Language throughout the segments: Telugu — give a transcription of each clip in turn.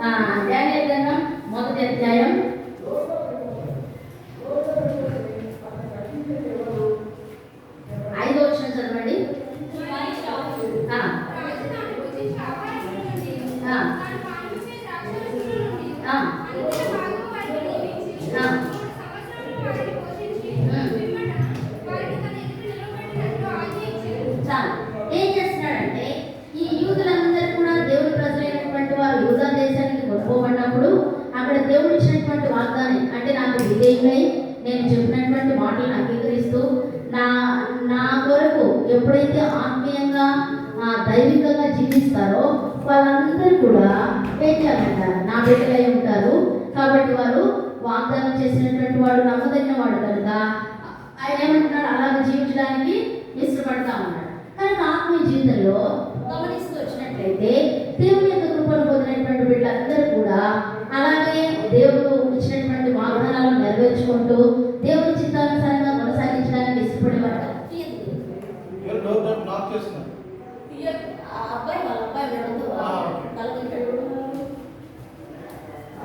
డానియేలు గ్రంథం మొదటి అధ్యాయం 5వ వచనం చదవండి. ఏం చేస్తున్నాడంటే ఈ యూదులందరూ కూడా దేవుడి ప్రజలైనటువంటి వారు యూదా దేశానికి కొనుక్కోబడినప్పుడు అక్కడ దేవుడు ఇచ్చినటువంటి వాగ్దానం అంటే నాకు విధేయులై నేను చెప్పినటువంటి మాటలను అంగీకరిస్తూ నా నా కొరకు ఎప్పుడైతే ఆత్మీయంగా దైవికంగా జీవిస్తారో వాళ్ళందరూ కూడా ఏం చేయాలంటారు, నా బిడ్డలై ఉంటారు. కాబట్టి వారు వాగ్దానం చేసినటువంటి వాడు నమ్మదగిన వాడు కనుక ఆయన ఏమంటున్నాడు, అలాగే జీవించడానికి ఇష్టపడతా ఉన్నాడు. కనుక ఆత్మీయ జీవితంలో గమనిస్తూ వచ్చినట్లయితే దేవుని యొక్క కృపను పొందినటువంటి బిడ్డలందరూ కూడా అలాగే దేవుడు ఇచ్చినటువంటి వాగ్దానాలను నెరవేర్చుకుంటూ దేవుని చిత్తానుసారంగా కొనసాగించడానికి ఇష్టపడేవారు.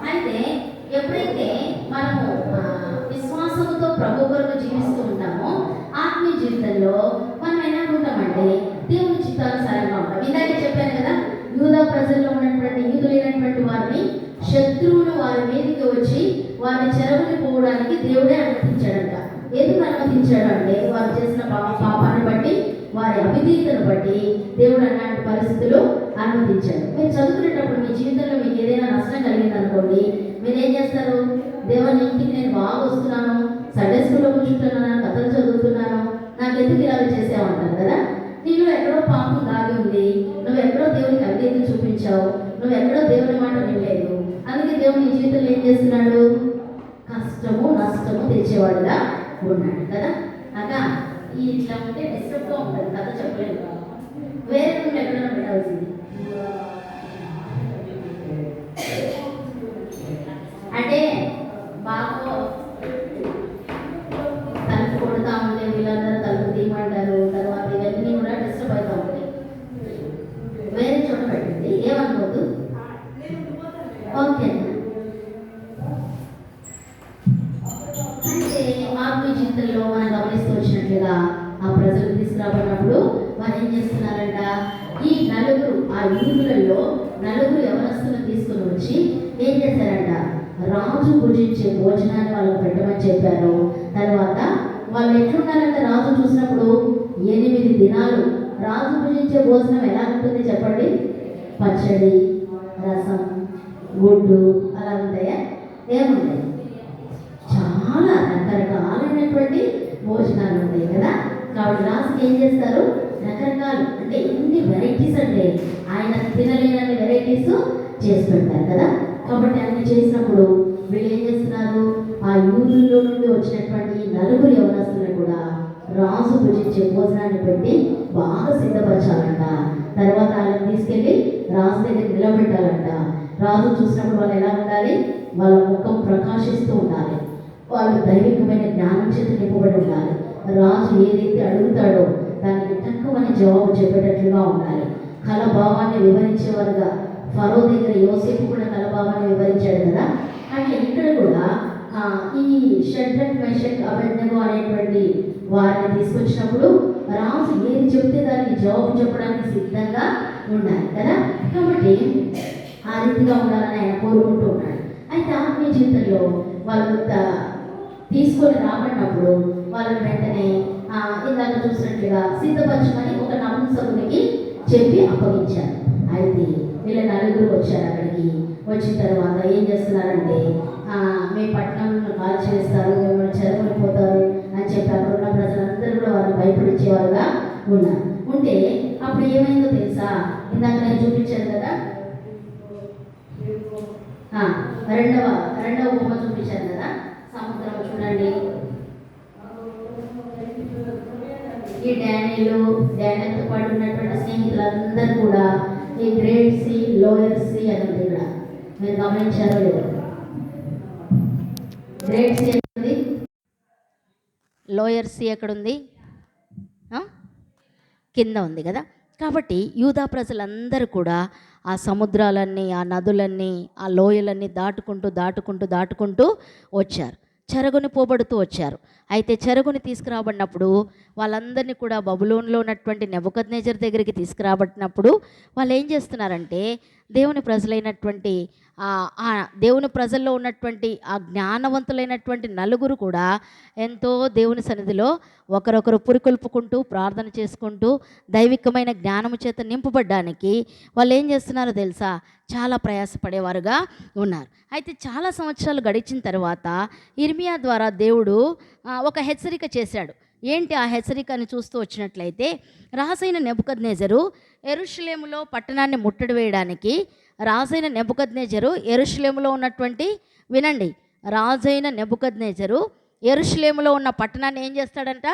అయితే ఎప్పుడైతే మనము విశ్వాసంతో ప్రభు కొరకు జీవిస్తూ ఉంటామో ఆత్మీయ జీవితంలో మనం ఎలా ఉంటామంటే దేవుని చిత్తానుసారంగా ఉంటాం. ఇందాకే చెప్పాను కదా, యూదా ప్రజల్లో ఉన్నటువంటి యూదులైనటువంటి వారిని శత్రువులు వారి మీదకి వచ్చి వారి చెరవుని పోవడానికి దేవుడే అనుమతించాడంట. ఎందుకు అనుమతించాడు అంటే వారు చేసిన పాపాన్ని బట్టి వారి అవిధీతను బట్టి దేవుడు అలాంటి పరిస్థితులు అనుమతించాడు. మీరు చదువుకునేటప్పుడు మీ జీవితంలో మీకు ఏదైనా నష్టం కలిగింది అనుకోండి, మీరు ఏం చేస్తారు, దేవుని ఇంటికి నేను బాగా వస్తున్నాను, సండే స్కూల్లో కూర్చుంటున్నాను, కథలు చదువుతున్నాను, నాకు ఎందుకు ఇలా చేసావంటారు కదా. నీలో ఎక్కడో పాపం దాగి ఉంది, నువ్వు ఎక్కడో దేవునికి అవిధేయత చూపించావు, నువ్వు ఎక్కడో దేవుని మాట వినలేదు. అందుకే దేవుడు నీ జీవితంలో ఏం చేస్తున్నాడు, కష్టము నష్టము తెచ్చేవాడుగా ఉన్నాడు కదా. అగా ఇట్లా ఉంటే డిస్టర్బ్గా ఉంటుంది, కథ చెప్పలేదు, వేరే నుండి ఎక్కడైనా పెట్టాల్సింది. అంటే బాగా తలుపు కొడుతూ ఉంటే వీళ్ళందరూ తలుపు తీయమంటారు, తర్వాత ఇవన్నీ కూడా డిస్టర్బ్ అవుతూ ఉంటాయి. వేరే చోట పెట్టింది, ఏమనుకోదు. ఓకే, అంటే ఆత్మీయ జీవితంలో మనం గమనిస్తూ వచ్చినట్లుగా ఆ ప్రజలు తీసుకురాబడినప్పుడు వారు ఏం చేస్తున్నారంట, ఈ నలుగురు ఆ యూదులలో నలుగురు యవనస్తులను తీసుకుని వచ్చి ఏం చేశారంట, రాజు భుజించే భోజనాన్ని వాళ్ళకు పెట్టమని చెప్పారు. తర్వాత వాళ్ళు ఎట్లున్నారంటే రాజు చూసినప్పుడు 8 దినాలు రాజు భుజించే భోజనం ఎలా ఉంటుంది చెప్పండి, పచ్చడి, రసం, గుడ్డు అలా ఉంటాయా, ఏముంటాయి, చాలా రకరకాలైనటువంటి భోజనాలు ఉంటాయి కదా. కాబట్టి రాజుకి ఏం చేస్తారు, రకరకాలు అంటే ఎన్ని వెరైటీస్ అంటే ఆయన తినలేనన్ని వెరైటీస్ చేసి పెడతారు కదా. కాబట్టి అన్ని చేసినప్పుడు వీళ్ళు ఏం చేస్తున్నారు, ఆ యూదుల్లో నుండి వచ్చినటువంటి నలుగురు యవనస్తులను కూడా రాజు భుజించే భోజనాన్ని పెట్టి బాగా సిద్ధపరచాలంట. తర్వాత వాళ్ళని తీసుకెళ్ళి రాజు దగ్గర నిలబెట్టాలంట. రాజు చూసినప్పుడు వాళ్ళు ఎలా ఉండాలి, వాళ్ళ ముఖం ప్రకాశిస్తూ ఉండాలి, వాళ్ళు దైవికమైన జ్ఞానం చేత నింపబడి ఉండాలి. రాజు ఏదైతే అడుగుతాడో దానికి తక్కువని జవాబు చెప్పేటట్లుగా ఉండాలి. కలభావాన్ని వివరించేవారుగా ఫరో దగ్గర యోసేపు కూడా కలభావాన్ని వివరించాడు కదా. అంటే ఇక్కడ కూడా ఈ షడ్రక్ మెషక్ అబెద్నెగో అనేటువంటి వారిని తీసుకొచ్చినప్పుడు రాజు ఏది చెప్తే దానికి జవాబు చెప్పడానికి సిద్ధంగా ఉండాలి కదా. కాబట్టి ఆ రీతిగా ఉండాలని ఆయన కోరుకుంటూ ఉన్నాడు. అయితే ఆత్మీయ జీవితంలో వాళ్ళు తీసుకొని రాబడినప్పుడు వాళ్ళని వెంటనే ఇందాక చూసినట్లుగా సిద్ధపరచమని ఒక నపుంసకునికి చెప్పి అప్పగించారు. అయితే వీళ్ళ నలుగురు వచ్చారు. అక్కడికి వచ్చిన తర్వాత ఏం చేస్తున్నారంటే, మీ పట్టణంలో కాల్చివేస్తారు, మిమ్మల్ని చెరపడిపోతారు అని చెప్పి అక్కడ ఉన్న ప్రజలందరూ కూడా వారిని భయపడించేవారుగా ఉన్నారు. ఉంటే అప్పుడు ఏమైందో తెలుసా, ఇందాక నేను చూపించాను కదా, రెండవ బొమ్మ చూపించాను కదా, సముద్రం చూడండి. ఈ డానియేల్తో పాటు ఉన్నటువంటి స్నేహితులందరూ కూడా ఈ గ్రేట్ సీ, లోయర్ సీ అని ఉంది. ఇక్కడ మీరు గమనించారో లేదో, గ్రేట్ సీ ఎక్కడుంది, లోయర్ సీ ఎక్కడుంది, కింద ఉంది కదా. కాబట్టి యూదా ప్రజలందరూ కూడా ఆ సముద్రాలన్నీ, ఆ నదులన్నీ, ఆ లోయలన్నీ దాటుకుంటూ వచ్చారు. చెరగుని పోబడుతూ వచ్చారు. అయితే చెరగుని తీసుకురాబడినప్పుడు వాళ్ళందరినీ కూడా బబులోనులో ఉన్నటువంటి నెబుకద్నెజర్ దగ్గరికి తీసుకురాబట్టినప్పుడు వాళ్ళు ఏం చేస్తున్నారంటే దేవుని ప్రజలైనటువంటి ఆ దేవుని ప్రజల్లో ఉన్నటువంటి ఆ జ్ఞానవంతులైనటువంటి నలుగురు కూడా ఎంతో దేవుని సన్నిధిలో ఒకరొకరు పురికొల్పుకుంటూ ప్రార్థన చేసుకుంటూ దైవికమైన జ్ఞానము చేత నింపబడ్డానికి వాళ్ళు ఏం చేస్తున్నారో తెలుసా, చాలా ప్రయాసపడేవారుగా ఉన్నారు. అయితే చాలా సంవత్సరాలు గడిచిన తర్వాత ఇర్మియా ద్వారా దేవుడు ఒక హెచ్చరిక చేశాడు. ఏంటి ఆ హెచ్చరిక అని చూస్తూ వచ్చినట్లయితే, రాజైన నెబుకద్నెజరు యెరూషలేములో పట్టణాన్ని ముట్టడి వేయడానికి రాజైన నెబుకద్నెజరు యెరూషలేములో ఉన్నటువంటి, వినండి, రాజైన నెబుకద్నెజరు యెరూషలేములో ఉన్న పట్టణాన్ని ఏం చేస్తాడంట,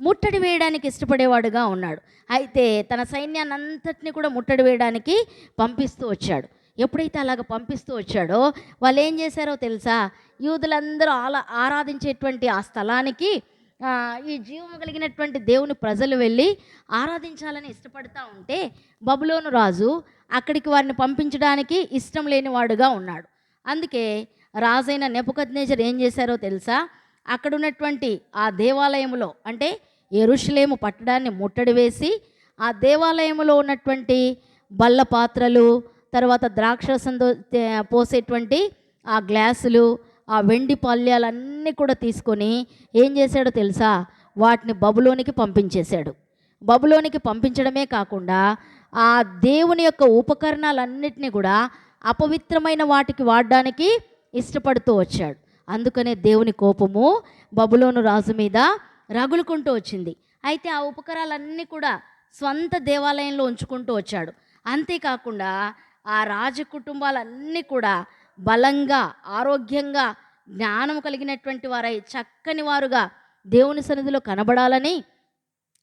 ముట్టడి వేయడానికి ఇష్టపడేవాడుగా ఉన్నాడు. అయితే తన సైన్యాన్ని అంతటిని కూడా ముట్టడి వేయడానికి పంపిస్తూ వచ్చాడు. ఎప్పుడైతే అలాగ పంపిస్తూ వచ్చాడో వాళ్ళు ఏం చేశారో తెలుసా, యూదులందరూ ఆరాధించేటువంటి ఆ స్థలానికి ఈ జీవము కలిగినటువంటి దేవుని ప్రజలు వెళ్ళి ఆరాధించాలని ఇష్టపడుతూ ఉంటే బబులోను రాజు అక్కడికి వారిని పంపించడానికి ఇష్టం లేనివాడుగా ఉన్నాడు. అందుకే రాజైన నెబుకద్నెజర్ ఏం చేశారో తెలుసా, అక్కడ ఉన్నటువంటి ఆ దేవాలయములో, అంటే యెరూషలేము పట్టడాన్ని ముట్టడి వేసి ఆ దేవాలయములో ఉన్నటువంటి బల్ల పాత్రలు, తర్వాత ద్రాక్షరసంతో పోసేటువంటి ఆ గ్లాసులు, ఆ వెండి పళ్ళ్యాలన్నీ కూడా తీసుకొని ఏం చేశాడో తెలుసా, వాటిని బబులోనికి పంపించేశాడు. బబులోనికి పంపించడమే కాకుండా ఆ దేవుని యొక్క ఉపకరణాలన్నిటినీ కూడా అపవిత్రమైన వాటికి వాడడానికి ఇష్టపడుతూ వచ్చాడు. అందుకనే దేవుని కోపము బబులోను రాజు మీద రగులుకుంటూ వచ్చింది. అయితే ఆ ఉపకరణాలన్నీ కూడా స్వంత దేవాలయంలో ఉంచుకుంటూ వచ్చాడు. అంతేకాకుండా ఆ రాజ కుటుంబాలన్నీ కూడా బలంగా, ఆరోగ్యంగా, జ్ఞానం కలిగినటువంటి వారై చక్కని వారుగా దేవుని సన్నిధిలో కనబడాలని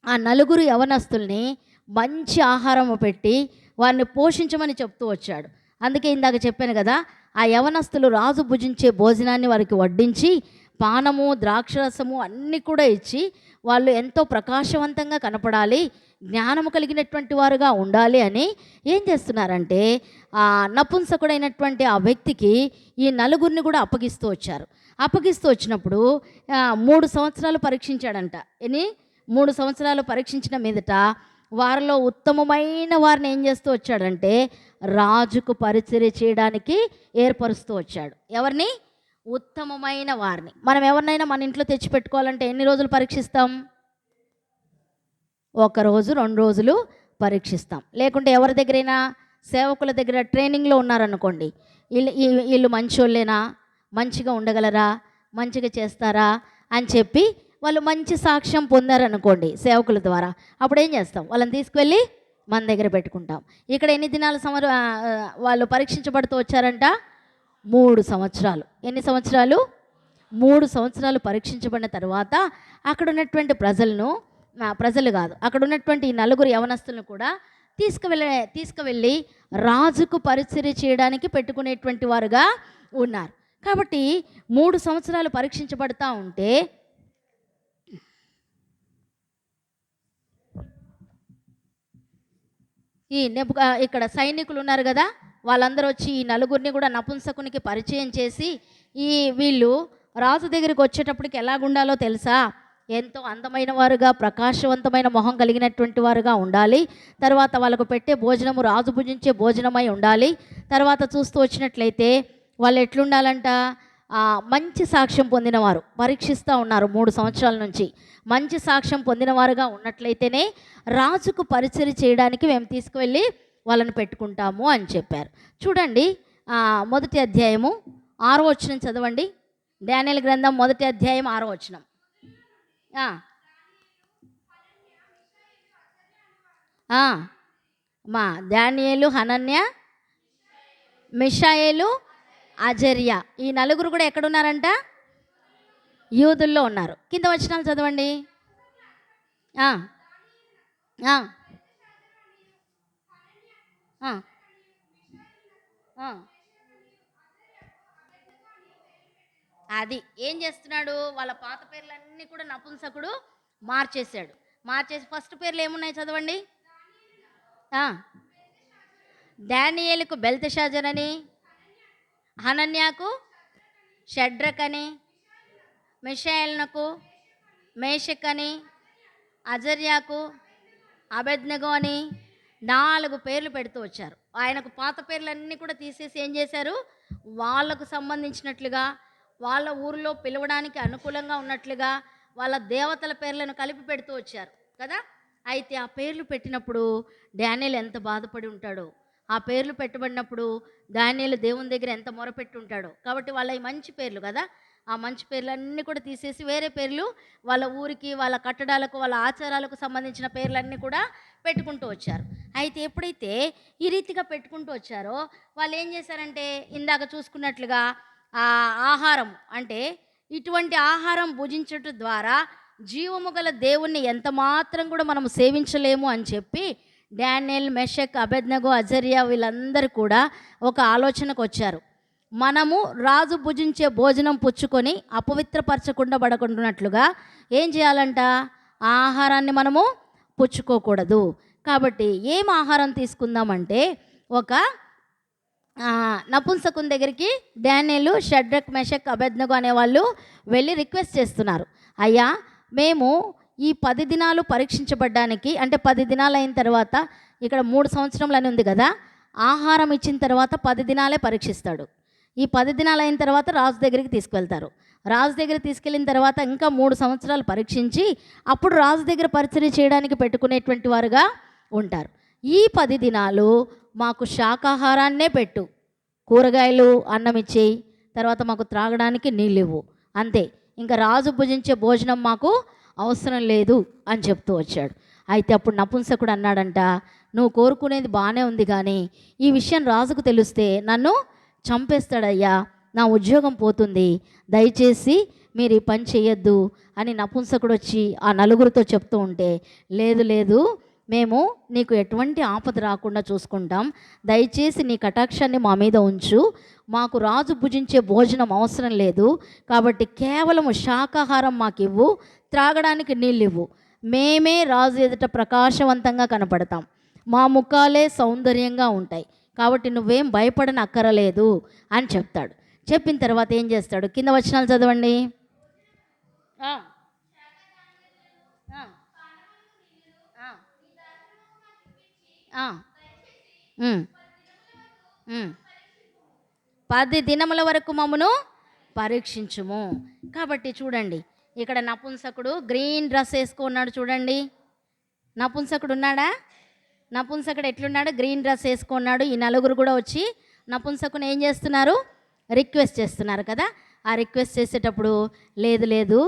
ఆ నలుగురు యవనస్తుల్ని మంచి ఆహారము పెట్టి వారిని పోషించమని చెప్తూ వచ్చాడు. అందుకే ఇందాక చెప్పాను కదా, ఆ యవనస్తులు రాజు భుజించే భోజనాన్ని వారికి వడ్డించి పానము, ద్రాక్షరసము అన్నీ కూడా ఇచ్చి వాళ్ళు ఎంతో ప్రకాశవంతంగా కనపడాలి, జ్ఞానము కలిగినటువంటి వారుగా ఉండాలి అని ఏం చేస్తున్నారంటే ఆ నపుంసకుడైనటువంటి ఆ వ్యక్తికి ఈ నలుగురిని కూడా అప్పగిస్తూ వచ్చారు. అప్పగిస్తూ వచ్చినప్పుడు 3 సంవత్సరాలు పరీక్షించాడంట. 3 సంవత్సరాలు పరీక్షించిన మీదట వారిలో ఉత్తమమైన వారిని ఏం చేస్తూ వచ్చాడంటే రాజుకు పరిచర్య చేయడానికి ఏర్పరుస్తూ వచ్చాడు. ఎవరిని? ఉత్తమమైన వారిని. మనం ఎవరినైనా మన ఇంట్లో తెచ్చిపెట్టుకోవాలంటే ఎన్ని రోజులు పరీక్షిస్తాం? 1 రోజు 2 రోజులు పరీక్షిస్తాం. లేకుంటే ఎవరి దగ్గరైనా సేవకుల దగ్గర ట్రైనింగ్లో ఉన్నారనుకోండి, వీళ్ళు మంచోళ్ళేనా, మంచిగా ఉండగలరా, మంచిగా చేస్తారా అని చెప్పి వాళ్ళు మంచి సాక్ష్యం పొందారనుకోండి సేవకుల ద్వారా, అప్పుడు ఏం చేస్తాం, వాళ్ళని తీసుకువెళ్ళి మన దగ్గర పెట్టుకుంటాం. ఇక్కడ ఎన్ని దినాల వాళ్ళు పరీక్షించబడుతూ వచ్చారంట? 3 సంవత్సరాలు. ఎన్ని సంవత్సరాలు? 3 సంవత్సరాలు పరీక్షించబడిన తర్వాత అక్కడ ఉన్నటువంటి ప్రజలు కాదు, అక్కడ ఉన్నటువంటి ఈ నలుగురు యవనస్తులను కూడా తీసుకువెళ్ళి రాజుకు పరిచర్య చేయడానికి పెట్టుకునేటువంటి వారుగా ఉన్నారు. కాబట్టి 3 సంవత్సరాలు పరీక్షించబడతా ఉంటే ఇక్కడ సైనికులు ఉన్నారు కదా, వాళ్ళందరూ వచ్చి ఈ నలుగురిని కూడా నపుంసకునికి పరిచయం చేసి వీళ్ళు రాజు దగ్గరికి వచ్చేటప్పటికి ఎలాగుండాలో తెలుసా, ఎంతో అందమైన వారుగా, ప్రకాశవంతమైన మొహం కలిగినటువంటి వారుగా ఉండాలి. తర్వాత వాళ్ళకు పెట్టే భోజనము రాజు భుజించే భోజనమై ఉండాలి. తర్వాత చూస్తూ వచ్చినట్లయితే వాళ్ళు ఎట్లుండాలంట, మంచి సాక్ష్యం పొందినవారు. పరీక్షిస్తూ ఉన్నారు 3 సంవత్సరాల నుంచి. మంచి సాక్ష్యం పొందినవారుగా ఉన్నట్లయితేనే రాజుకు పరిచర్య చేయడానికి మేము తీసుకువెళ్ళి వాళ్ళని పెట్టుకుంటాము అని చెప్పారు. చూడండి, 1వ అధ్యాయము 6వ వచనం చదవండి. దానియేలు గ్రంథం 1వ అధ్యాయం 6వ వచనం. దానియేలు, హనన్య, మిషాయేలు, అజర్యా, ఈ నలుగురు కూడా ఎక్కడున్నారంట? యూదుల్లో ఉన్నారు. కింద వచనాలు చదవండి. అది ఏం చేస్తున్నాడు, వాళ్ళ పాత పేర్లన్నీ కూడా నపుంసకుడు మార్చేసి ఫస్ట్ పేర్లు ఏమున్నాయి చదవండి. డానియేలుకు బెల్తెషాజర్ అని, హనన్యాకు షడ్రక్ అని, మిషాయేలునకు మేషక్ అని, అజర్యాకు అబేద్నెగో అని 4 పేర్లు పెడుతూ వచ్చారు. ఆయనకు పాత పేర్లన్నీ కూడా తీసేసి ఏం చేశారు, వాళ్ళకు సంబంధించినట్లుగా, వాళ్ళ ఊరిలో పిలవడానికి అనుకూలంగా ఉన్నట్లుగా వాళ్ళ దేవతల పేర్లను కలిపి పెడుతూ వచ్చారు కదా. అయితే ఆ పేర్లు పెట్టినప్పుడు డానియేలు ఎంత బాధపడి ఉంటాడో, ఆ పేర్లు పెట్టబడినప్పుడు డానియేలు దేవుని దగ్గర ఎంత మొరపెట్టి ఉంటాడో. కాబట్టి వాళ్ళ ఈ మంచి పేర్లు కదా, ఆ మంచి పేర్లన్నీ కూడా తీసేసి వేరే పేర్లు వాళ్ళ ఊరికి, వాళ్ళ కట్టడాలకు, వాళ్ళ ఆచారాలకు సంబంధించిన పేర్లన్నీ కూడా పెట్టుకుంటూ వచ్చారు. అయితే ఎప్పుడైతే ఈ రీతిగా పెట్టుకుంటూ వచ్చారో వాళ్ళు ఏం చేశారంటే, ఇందాక చూసుకున్నట్లుగా ఆ ఆహారం అంటే ఇటువంటి ఆహారం భుజించటం ద్వారా జీవము గల దేవుణ్ణి ఎంత మాత్రం కూడా మనం సేవించలేము అని చెప్పి డానియేల్, మెషక్, అబేద్నెగో, అజర్యా వీళ్ళందరూ కూడా ఒక ఆలోచనకు వచ్చారు. మనము రాజు భుజించే భోజనం పుచ్చుకొని అపవిత్రపరచకుండా పడకుండానట్లుగా ఏం చేయాలంట, ఆ ఆహారాన్ని మనము పుచ్చుకోకూడదు. కాబట్టి ఏం ఆహారం తీసుకుందామంటే, ఒక నపుంసకుని దగ్గరికి డానియేలు, షడ్రక్, మెషక్, అబేద్నెగో అనేవాళ్ళు వెళ్ళి రిక్వెస్ట్ చేస్తున్నారు. అయ్యా, మేము ఈ 10 దినాలు పరీక్షించబడ్డానికి, అంటే 10 దినాలు అయిన తర్వాత, ఇక్కడ 3 సంవత్సరములు అని ఉంది కదా, ఆహారం ఇచ్చిన తర్వాత 10 దినాలే పరీక్షిస్తాడు. ఈ 10 దినాలు అయిన తర్వాత రాజు దగ్గరికి తీసుకువెళ్తారు. రాజు దగ్గర తీసుకెళ్ళిన తర్వాత ఇంకా 3 సంవత్సరాలు పరీక్షించి అప్పుడు రాజు దగ్గర పరిచర్య చేయడానికి పెట్టుకునేటువంటి వారుగా ఉంటారు. ఈ 10 దినాలు మాకు శాకాహారాన్నే పెట్టు, కూరగాయలు, అన్నం ఇచ్చేయి, తర్వాత మాకు త్రాగడానికి నీళ్ళు ఇవ్వు, అంతే, ఇంకా రాజు భుజించే భోజనం మాకు అవసరం లేదు అని చెప్తూ వచ్చాడు. అయితే అప్పుడు నపుంసకుడు అన్నాడంట, నువ్వు కోరుకునేది బాగానే ఉంది, కానీ ఈ విషయం రాజుకు తెలిస్తే నన్ను చంపేస్తాడయ్యా, నా ఉద్యోగం పోతుంది, దయచేసి మీరు ఈ పని చేయొద్దు అని నపుంసకుడు వచ్చి ఆ నలుగురితో చెప్తూ ఉంటే, లేదు లేదు, మేము నీకు ఎటువంటి ఆపద రాకుండా చూసుకుంటాం, దయచేసి నీ కటాక్షాన్ని మా మీద ఉంచు, మాకు రాజు భుజించే భోజనం అవసరం లేదు, కాబట్టి కేవలము శాకాహారం మాకు ఇవ్వు, త్రాగడానికి నీళ్ళు ఇవ్వు, మేమే రాజు ఎదుట ప్రకాశవంతంగా కనపడతాం, మా ముఖాలే సౌందర్యంగా ఉంటాయి, కాబట్టి నువ్వేం భయపడని అక్కరలేదు అని చెప్తాడు. చెప్పిన తర్వాత ఏం చేస్తాడు, కింద వచనాలు చదవండి. పది దినముల వరకు మమ్మను పరీక్షించుము. కాబట్టి చూడండి, ఇక్కడ నపుంసకుడు గ్రీన్ డ్రెస్ వేసుకున్నాడు. చూడండి, నపుంసకుడు ఉన్నాడా? నపుంసకుడు ఎట్లున్నాడు? గ్రీన్ డ్రెస్ వేసుకున్నాడు. ఈ నలుగురు కూడా వచ్చి నపుంసకుని ఏం చేస్తున్నారు, రిక్వెస్ట్ చేస్తున్నారు కదా. ఆ రిక్వెస్ట్ చేసేటప్పుడు, లేదు లేదు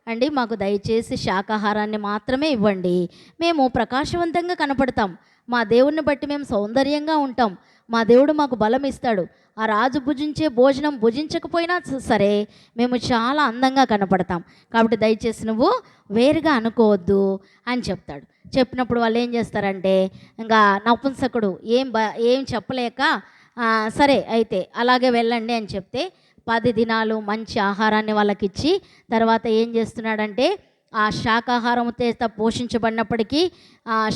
అండి, మాకు దయచేసి శాకాహారాన్ని మాత్రమే ఇవ్వండి, మేము ప్రకాశవంతంగా కనపడతాం, మా దేవుణ్ణి బట్టి మేము సౌందర్యంగా ఉంటాం, మా దేవుడు మాకు బలం ఇస్తాడు, ఆ రాజు భుజించే భోజనం భుజించకపోయినా సరే మేము చాలా అందంగా కనపడతాం, కాబట్టి దయచేసి నువ్వు వేరుగా అనుకోవద్దు అని చెప్తాడు. చెప్పినప్పుడు వాళ్ళు ఏం చేస్తారంటే, ఇంకా నపుంసకుడు ఏం చెప్పలేక, సరే అయితే అలాగే వెళ్ళండి అని చెప్తే 10 దినాలు మంచి ఆహారాన్ని వాళ్ళకి ఇచ్చి, తర్వాత ఏం చేస్తున్నాడంటే, ఆ శాకాహారం చేత పోషించబడినప్పటికీ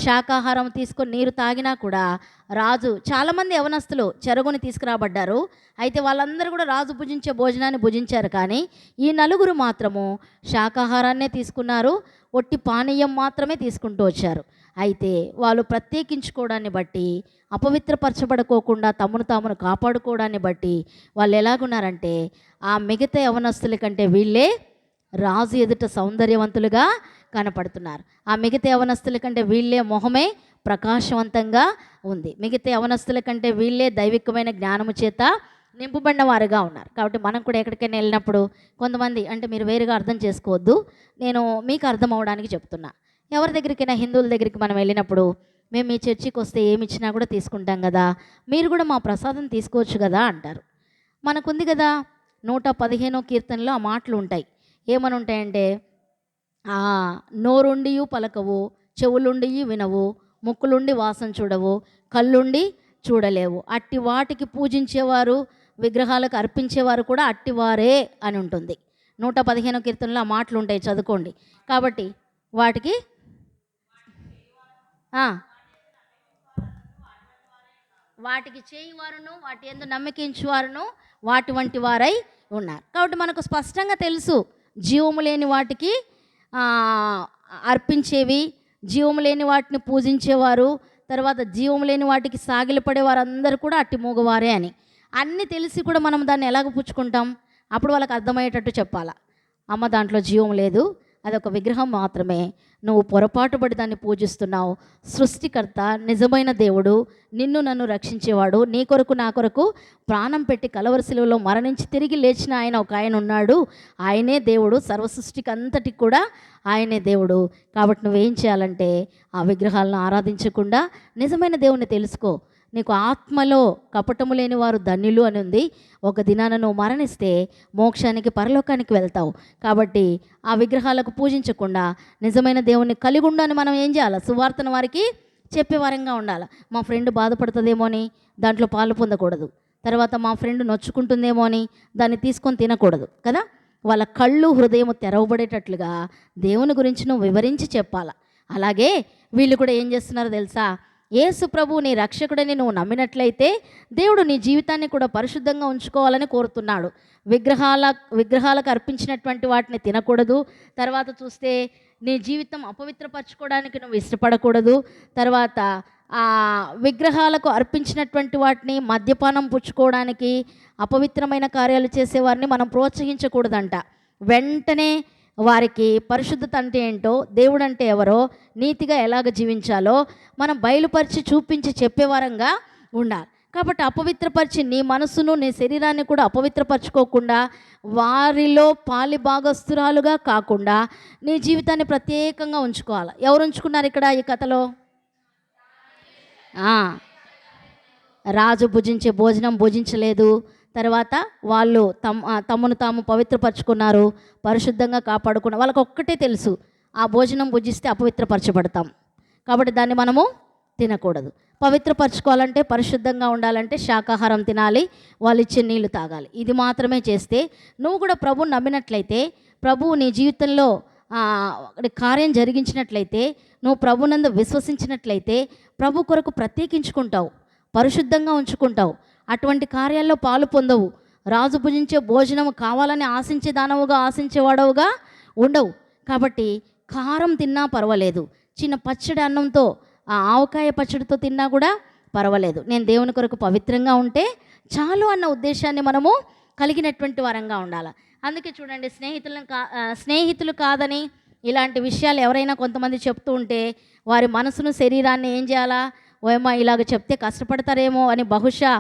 శాకాహారం తీసుకొని నీరు తాగినా కూడా రాజు, చాలామంది యవనస్తులు చెరగుని తీసుకురాబడ్డారు. అయితే వాళ్ళందరూ కూడా రాజు భుజించే భోజనాన్ని భుజించారు, కానీ ఈ నలుగురు మాత్రము శాకాహారాన్నే తీసుకున్నారు, ఒట్టి పానీయం మాత్రమే తీసుకుంటూ వచ్చారు. అయితే వాళ్ళు ప్రత్యేకించుకోవడాన్ని బట్టి, అపవిత్రపరచబడుకోకుండా తమను తామును కాపాడుకోవడాన్ని బట్టి వాళ్ళు ఎలాగున్నారంటే, ఆ మిగతా యవనస్తుల కంటే వీళ్ళే రాజు ఎదుట సౌందర్యవంతులుగా కనపడుతున్నారు. ఆ మిగతా యవనస్తుల కంటే వీళ్ళే మొహమే ప్రకాశవంతంగా ఉంది, మిగతా యవనస్తుల కంటే వీళ్ళే దైవికమైన జ్ఞానము చేత నింపబడిన వారుగా ఉన్నారు. కాబట్టి మనం కూడా ఎక్కడికైనా వెళ్ళినప్పుడు కొంతమంది, అంటే మీరు వేరుగా అర్థం చేసుకోవద్దు, నేను మీకు అర్థం అవడానికి చెప్తున్నా, ఎవరి దగ్గరికైనా హిందువుల దగ్గరికి మనం వెళ్ళినప్పుడు, మేము మీ చర్చికి వస్తే ఏమి ఇచ్చినా కూడా తీసుకుంటాం కదా, మీరు కూడా మా ప్రసాదం తీసుకోవచ్చు కదా అంటారు. మనకుంది కదా 115వ కీర్తనలో ఆ మాటలు ఉంటాయి. ఏమని ఉంటాయంటే, నోరుండి పలకవు, చెవులుండి వినవు, ముక్కులుండి వాసన చూడవు, కళ్ళుండి చూడలేవు, అట్టి వాటికి పూజించేవారు, విగ్రహాలకు అర్పించేవారు కూడా అట్టివారే అని ఉంటుంది. 115వ కీర్తనలో ఆ మాటలు ఉంటాయి, చదువుకోండి. కాబట్టి వాటికి వాటికి చేయువారును వాటి యందు నమ్మకించువారును వాటి వంటి వారై ఉన్నారు. కాబట్టి మనకు స్పష్టంగా తెలుసు జీవము లేని వాటికి ఆ, అర్పించేవి, జీవము లేని వాటిని పూజించేవారు, తర్వాత జీవము లేని వాటికి సాగిలపడే వారందరూ కూడా అట్టి మూగవారే అని. అన్నీ తెలిసి కూడా మనం దాన్ని ఎలాగ పుచ్చుకుంటాం? అప్పుడు వాళ్ళకి అర్థమయ్యేటట్టు చెప్పాలా, అమ్మ దాంట్లో జీవం లేదు, అదొక విగ్రహం మాత్రమే, నువ్వు పొరపాటు పడి దాన్ని పూజిస్తున్నావు. సృష్టికర్త నిజమైన దేవుడు, నిన్ను నన్ను రక్షించేవాడు, నీ కొరకు నా కొరకు ప్రాణం పెట్టి కలవరి శిలువలో మరణించి తిరిగి లేచిన ఆయన ఒక ఆయన ఉన్నాడు. ఆయనే దేవుడు, సర్వసృష్టికి అంతటికి కూడా ఆయనే దేవుడు. కాబట్టి నువ్వేం చేయాలంటే ఆ విగ్రహాలను ఆరాధించకుండా నిజమైన దేవుణ్ణి తెలుసుకో. నీకు ఆత్మలో కపటము లేని వారు ధన్యులు అని ఉంది. ఒక దినాన నువ్వు మరణిస్తే మోక్షానికి పరలోకానికి వెళ్తావు. కాబట్టి ఆ విగ్రహాలకు పూజించకుండా నిజమైన దేవుణ్ణి కలిగి ఉండని మనం ఏం చేయాలి? సువార్తను వారికి చెప్పేవారంగా ఉండాలి. మా ఫ్రెండ్ బాధపడుతుందేమో అని దాంట్లో పాలు పొందకూడదు. తర్వాత మా ఫ్రెండ్ నొచ్చుకుంటుందేమో అని దాన్ని తీసుకొని తినకూడదు కదా. వాళ్ళ కళ్ళు హృదయం తెరవబడేటట్లుగా దేవుని గురించి నువ్వు వివరించి చెప్పాలి. అలాగే వీళ్ళు కూడా ఏం చేస్తున్నారో తెలుసా? యేసు ప్రభు నీ రక్షకుడని నువ్వు నమ్మినట్లయితే దేవుడు నీ జీవితాన్ని కూడా పరిశుద్ధంగా ఉంచుకోవాలని కోరుతున్నాడు. విగ్రహాలకు అర్పించినటువంటి వాటిని తినకూడదు. తర్వాత చూస్తే నీ జీవితం అపవిత్రపరచుకోవడానికి నువ్వు ఇష్టపడకూడదు. తర్వాత విగ్రహాలకు అర్పించినటువంటి వాటిని మద్యపానం పుచ్చుకోవడానికి, అపవిత్రమైన కార్యాలు చేసేవారిని మనం ప్రోత్సహించకూడదంట. వెంటనే వారికి పరిశుద్ధత అంటే ఏంటో, దేవుడు అంటే ఎవరో, నీతిగా ఎలాగ జీవించాలో మనం బయలుపరిచి చూపించి చెప్పేవారంగా ఉండాలి. కాబట్టి అపవిత్రపరిచి నీ మనసును నీ శరీరాన్ని కూడా అపవిత్రపరచుకోకుండా, వారిలో పాలి భాగస్తురాలుగా కాకుండా నీ జీవితాన్ని ప్రత్యేకంగా ఉంచుకోవాలి. ఎవరు ఉంచుకున్నారు ఇక్కడ ఈ కథలో? రాజు భుజించే భోజనం భుజించలేదు. తర్వాత వాళ్ళు తమను తాము పవిత్రపరచుకున్నారు, పరిశుద్ధంగా కాపాడుకున్నారు. వాళ్ళకి ఒక్కటే తెలుసు, ఆ భోజనం భుజిస్తే అపవిత్రపరచబడతాం, కాబట్టి దాన్ని మనము తినకూడదు. పవిత్రపరచుకోవాలంటే, పరిశుద్ధంగా ఉండాలంటే శాకాహారం తినాలి, వాళ్ళు ఇచ్చే నీళ్లు తాగాలి. ఇది మాత్రమే చేస్తే నువ్వు కూడా ప్రభువుని నమ్మినట్లయితే, ప్రభువు నీ జీవితంలో కార్యం జరిగించినట్లయితే, నువ్వు ప్రభునందు విశ్వసించినట్లయితే ప్రభు కొరకు ప్రత్యేకించుకుంటావు, పరిశుద్ధంగా ఉంచుకుంటావు, అటువంటి కార్యాల్లో పాలు పొందవు. రాజు భుజించే భోజనం కావాలని ఆశించే దానవుగా, ఆశించేవాడవుగా ఉండవు. కాబట్టి కారం తిన్నా పర్వాలేదు, చిన్న పచ్చడి అన్నంతో, ఆవకాయ పచ్చడితో తిన్నా కూడా పర్వాలేదు, నేను దేవుని కొరకు పవిత్రంగా ఉంటే చాలు అన్న ఉద్దేశాన్ని మనము కలిగినటువంటి వారంగా ఉండాలి. అందుకే చూడండి, స్నేహితులు కాదని ఇలాంటి విషయాలు ఎవరైనా కొంతమంది చెప్తూ ఉంటే వారి మనసును శరీరాన్ని ఏం చేయాలా? ఓయమ్మా ఇలాగ చెప్తే కష్టపడతారేమో అని బహుశా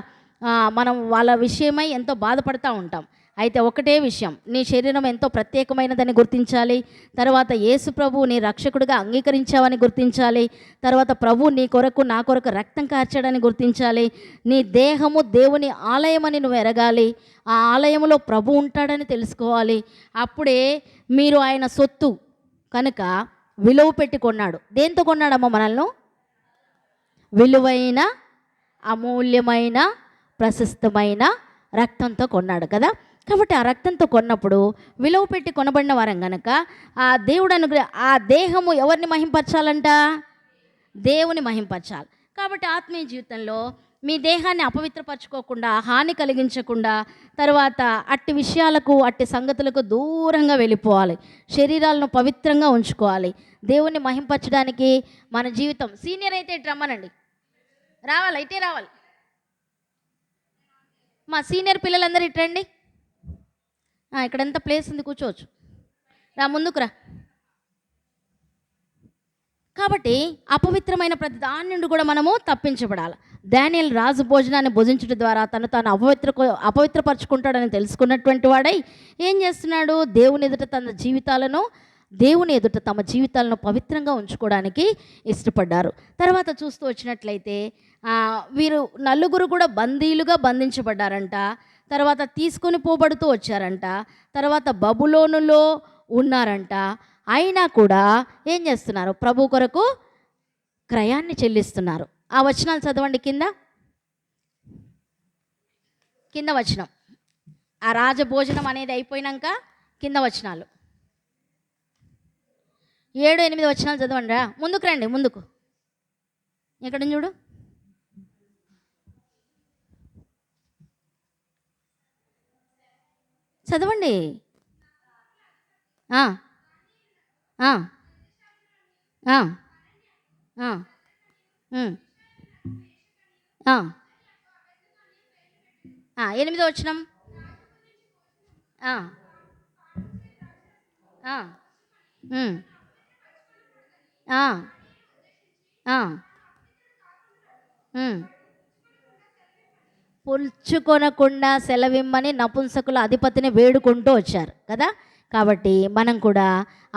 మనం వాళ్ళ విషయమై ఎంతో బాధపడుతూ ఉంటాం. అయితే ఒకటే విషయం, నీ శరీరం ఎంతో ప్రత్యేకమైనదని గుర్తించాలి. తర్వాత యేసు ప్రభు నీ రక్షకుడిగా అంగీకరించావని గుర్తించాలి. తర్వాత ప్రభు నీ కొరకు నా కొరకు రక్తం కార్చాడని గుర్తించాలి. నీ దేహము దేవుని ఆలయమని నువ్వు ఎరగాలి. ఆ ఆలయంలో ప్రభు ఉంటాడని తెలుసుకోవాలి. అప్పుడే మీరు ఆయన సొత్తు కనుక విలువ పెట్టి కొన్నాడు. దేంతో కొన్నాడమ్మా మనల్ని? విలువైన, అమూల్యమైన, ప్రశస్తమైన రక్తంతో కొన్నాడు కదా. కాబట్టి ఆ రక్తంతో కొన్నప్పుడు విలువ పెట్టి కొనబడిన వారం కనుక ఆ దేవుడు ఆ దేహము ఎవరిని మహింపరచాలంట? దేవుని మహింపరచాలి. కాబట్టి ఆత్మీయ జీవితంలో మీ దేహాన్ని అపవిత్రపరచుకోకుండా, హాని కలిగించకుండా, తర్వాత అట్టి విషయాలకు, అట్టి సంగతులకు దూరంగా వెళ్ళిపోవాలి. శరీరాలను పవిత్రంగా ఉంచుకోవాలి. దేవుణ్ణి మహింపరచడానికి మన జీవితం. సీనియర్ అయితే ఇటు రమ్మనండి, రావాలి, అయితే రావాలి. మా సీనియర్ పిల్లలందరూ ఇటు రండి. ఇక్కడ ఎంత ప్లేస్ ఉంది, కూర్చోవచ్చు. రా, ముందుకు రా. కాబట్టి అపవిత్రమైన ప్రతి దాని నుండి కూడా మనము తప్పించబడాలి. దానియేలు రాజు భోజనాన్ని భుజించడం ద్వారా తాను అపవిత్రపరచుకుంటాడని తెలుసుకున్నటువంటి వాడై ఏం చేస్తున్నాడు? దేవుని ఎదుట తమ జీవితాలను పవిత్రంగా ఉంచుకోవడానికి ఇష్టపడ్డారు. తర్వాత చూస్తూ వచ్చినట్లయితే వీరు నలుగురు కూడా బందీలుగా బంధించబడ్డారంట. తర్వాత తీసుకొని పోబడుతూ వచ్చారంట. తర్వాత బబులోనులో ఉన్నారంట. అయినా కూడా ఏం చేస్తున్నారు? ప్రభు కొరకు క్రయాన్ని చెల్లిస్తున్నారు. ఆ వచనాలు చదవండి, కింద వచనం. ఆ రాజభోజనం అనేది అయిపోయినాక కింద వచనాలు 7, 8 వచనాలు చదవండి రా. ముందుకు రండి, ముందుకు. ఎక్కడ చూడు, చదవండి. ఆ, ఆ, ఆ, ఆ, ఉమ్, ఆ, 8వ వచనం. ఆ, ఆ, ఉమ్, ఆ, ఆ, ఉమ్. పుల్చుకొనకుండా సెలవిమ్మని నపుంసకుల అధిపతిని వేడుకుంటూ వచ్చారు కదా. కాబట్టి మనం కూడా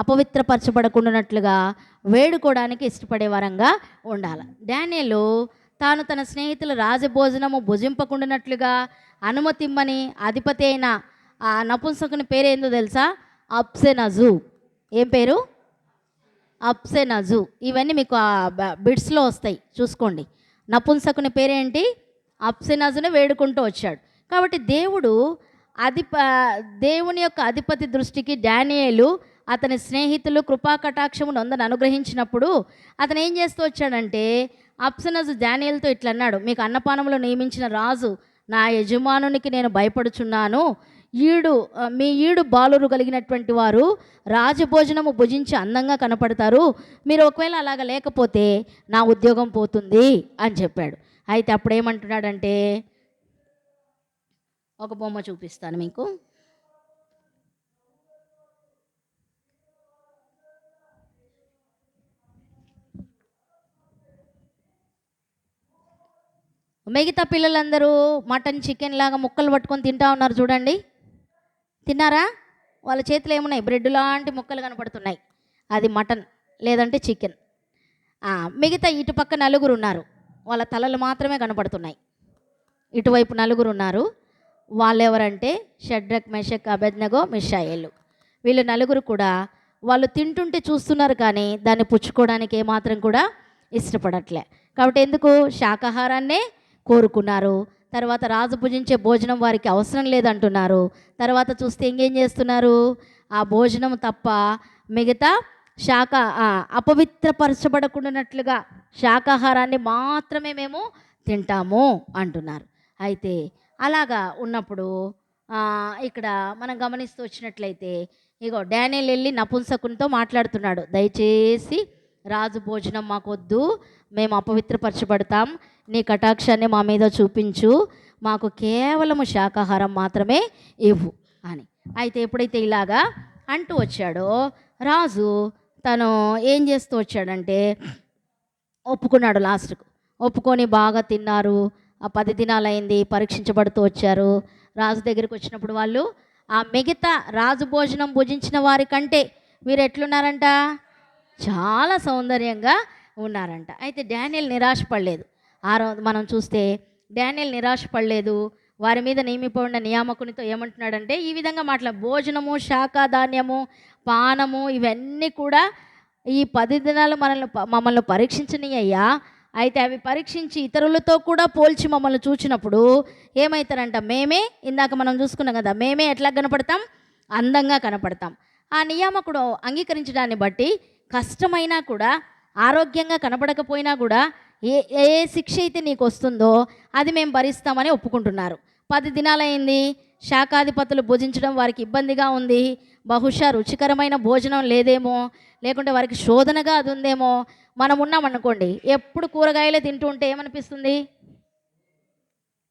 అపవిత్రపరచబడకుండానట్లుగా వేడుకోవడానికి ఇష్టపడే వరంగా ఉండాలి. డానియేలు తాను తన స్నేహితుల రాజభోజనము భుజింపకుండానట్లుగా అనుమతిమ్మని అధిపతి అయిన ఆ నపుంసకుని పేరేందో తెలుసా? అప్సెనజు. ఏం పేరు? అప్సెనజు. ఇవన్నీ మీకు ఆ బిడ్స్లో వస్తాయి, చూసుకోండి. నపుంసకుని పేరేంటి? అప్సెనజుని వేడుకుంటూ వచ్చాడు. కాబట్టి దేవుని యొక్క అధిపతి దృష్టికి డానియేలు అతని స్నేహితులు కృపాకటాక్షము నొందని అనుగ్రహించినప్పుడు అతను ఏం చేస్తూ వచ్చాడంటే, అప్సెనజు డానియేలుతో ఇట్లా అన్నాడు: మీకు అన్నపానములో నియమించిన రాజు నా యజమానునికి నేను భయపడుచున్నాను. మీ ఈడు బాలురు కలిగినటువంటి వారు రాజభోజనము భుజించి అందంగా కనపడతారు. మీరు ఒకవేళ అలాగ లేకపోతే నా ఉద్యోగం పోతుంది అని చెప్పాడు. అయితే అప్పుడు ఏమంటున్నాడంటే, ఒక బొమ్మ చూపిస్తాను మీకు. మిగతా పిల్లలందరూ మటన్ చికెన్ లాగా ముక్కలు పట్టుకొని తింటా ఉన్నారు చూడండి. తిన్నారా? వాళ్ళ చేతిలో ఏమున్నాయి? బ్రెడ్ లాంటి ముక్కలు కనపడుతున్నాయి. అది మటన్ లేదంటే చికెన్. మిగతా ఇటుపక్క నలుగురు ఉన్నారు, వాళ్ళ తలలు మాత్రమే కనపడుతున్నాయి. ఇటువైపు నలుగురు ఉన్నారు. వాళ్ళెవరంటే షడ్రక్, మెషక్, అబేద్నెగో, మిషాయేలు. వీళ్ళు నలుగురు కూడా వాళ్ళు తింటుంటే చూస్తున్నారు, కానీ దాన్ని పుచ్చుకోవడానికి ఏమాత్రం కూడా ఇష్టపడట్లే. కాబట్టి ఎందుకు? శాకాహారాన్నే కోరుకున్నారు. తర్వాత రాజు భుజించే భోజనం వారికి అవసరం లేదంటున్నారు. తర్వాత చూస్తే ఇంకేం చేస్తున్నారు? ఆ భోజనం తప్ప మిగతా అపవిత్రపరచబడకుండానట్లుగా శాకాహారాన్ని మాత్రమే మేము తింటాము అంటున్నారు. అయితే అలాగా ఉన్నప్పుడు ఇక్కడ మనం గమనిస్తూ వచ్చినట్లయితే, ఇగో డానియేలు వెళ్ళి నపుంసకునితో మాట్లాడుతున్నాడు: దయచేసి రాజు భోజనం మాకొద్దు, మేము అపవిత్రపరచబడతాం, నీ కటాక్షాన్ని మా మీద చూపించు, మాకు కేవలము శాకాహారం మాత్రమే ఇవ్వు అని. అయితే ఎప్పుడైతే ఇలాగా అంటూ వచ్చాడో రాజు తను ఏం చేస్తూ వచ్చాడంటే ఒప్పుకున్నాడు. లాస్ట్కు ఒప్పుకొని బాగా తిన్నారు. ఆ 10 దినాలైంది, పరీక్షించబడుతూ వచ్చారు. రాజు దగ్గరికి వచ్చినప్పుడు వాళ్ళు ఆ మిగతా రాజు భోజనం భుజించిన వారి కంటే వీరు ఎట్లున్నారంట? చాలా సౌందర్యంగా ఉన్నారంట. అయితే డానియేలు నిరాశపడలేదు. మనం చూస్తే డానియేలు నిరాశపడలేదు. వారి మీద నియమిపోయిన నియామకునితో ఏమంటున్నాడంటే ఈ విధంగా భోజనము, శాఖాధాన్యము, పానము ఇవన్నీ కూడా ఈ 10 దినాలు మమ్మల్ని పరీక్షించనియ్యా. అయితే అవి పరీక్షించి ఇతరులతో కూడా పోల్చి మమ్మల్ని చూచినప్పుడు ఏమవుతారంట? మేమే, ఇందాక మనం చూసుకున్నాం కదా, మేమే ఎట్లా కనపడతాం? అందంగా కనపడతాం. ఆ నియామకుడు అంగీకరించడాన్ని బట్టి కష్టమైనా కూడా, ఆరోగ్యంగా కనపడకపోయినా కూడా ఏ ఏ శిక్ష అయితే నీకు వస్తుందో అది మేము భరిస్తామని ఒప్పుకుంటున్నారు. 10 దినాలైంది, శాకాధిపతులు భుజించడం వారికి ఇబ్బందిగా ఉంది. బహుశా రుచికరమైన భోజనం లేదేమో, లేకుంటే వారికి శోధనగా అది ఉందేమో. మనం ఉన్నామనుకోండి, ఎప్పుడు కూరగాయలే తింటూ ఉంటే ఏమనిపిస్తుంది?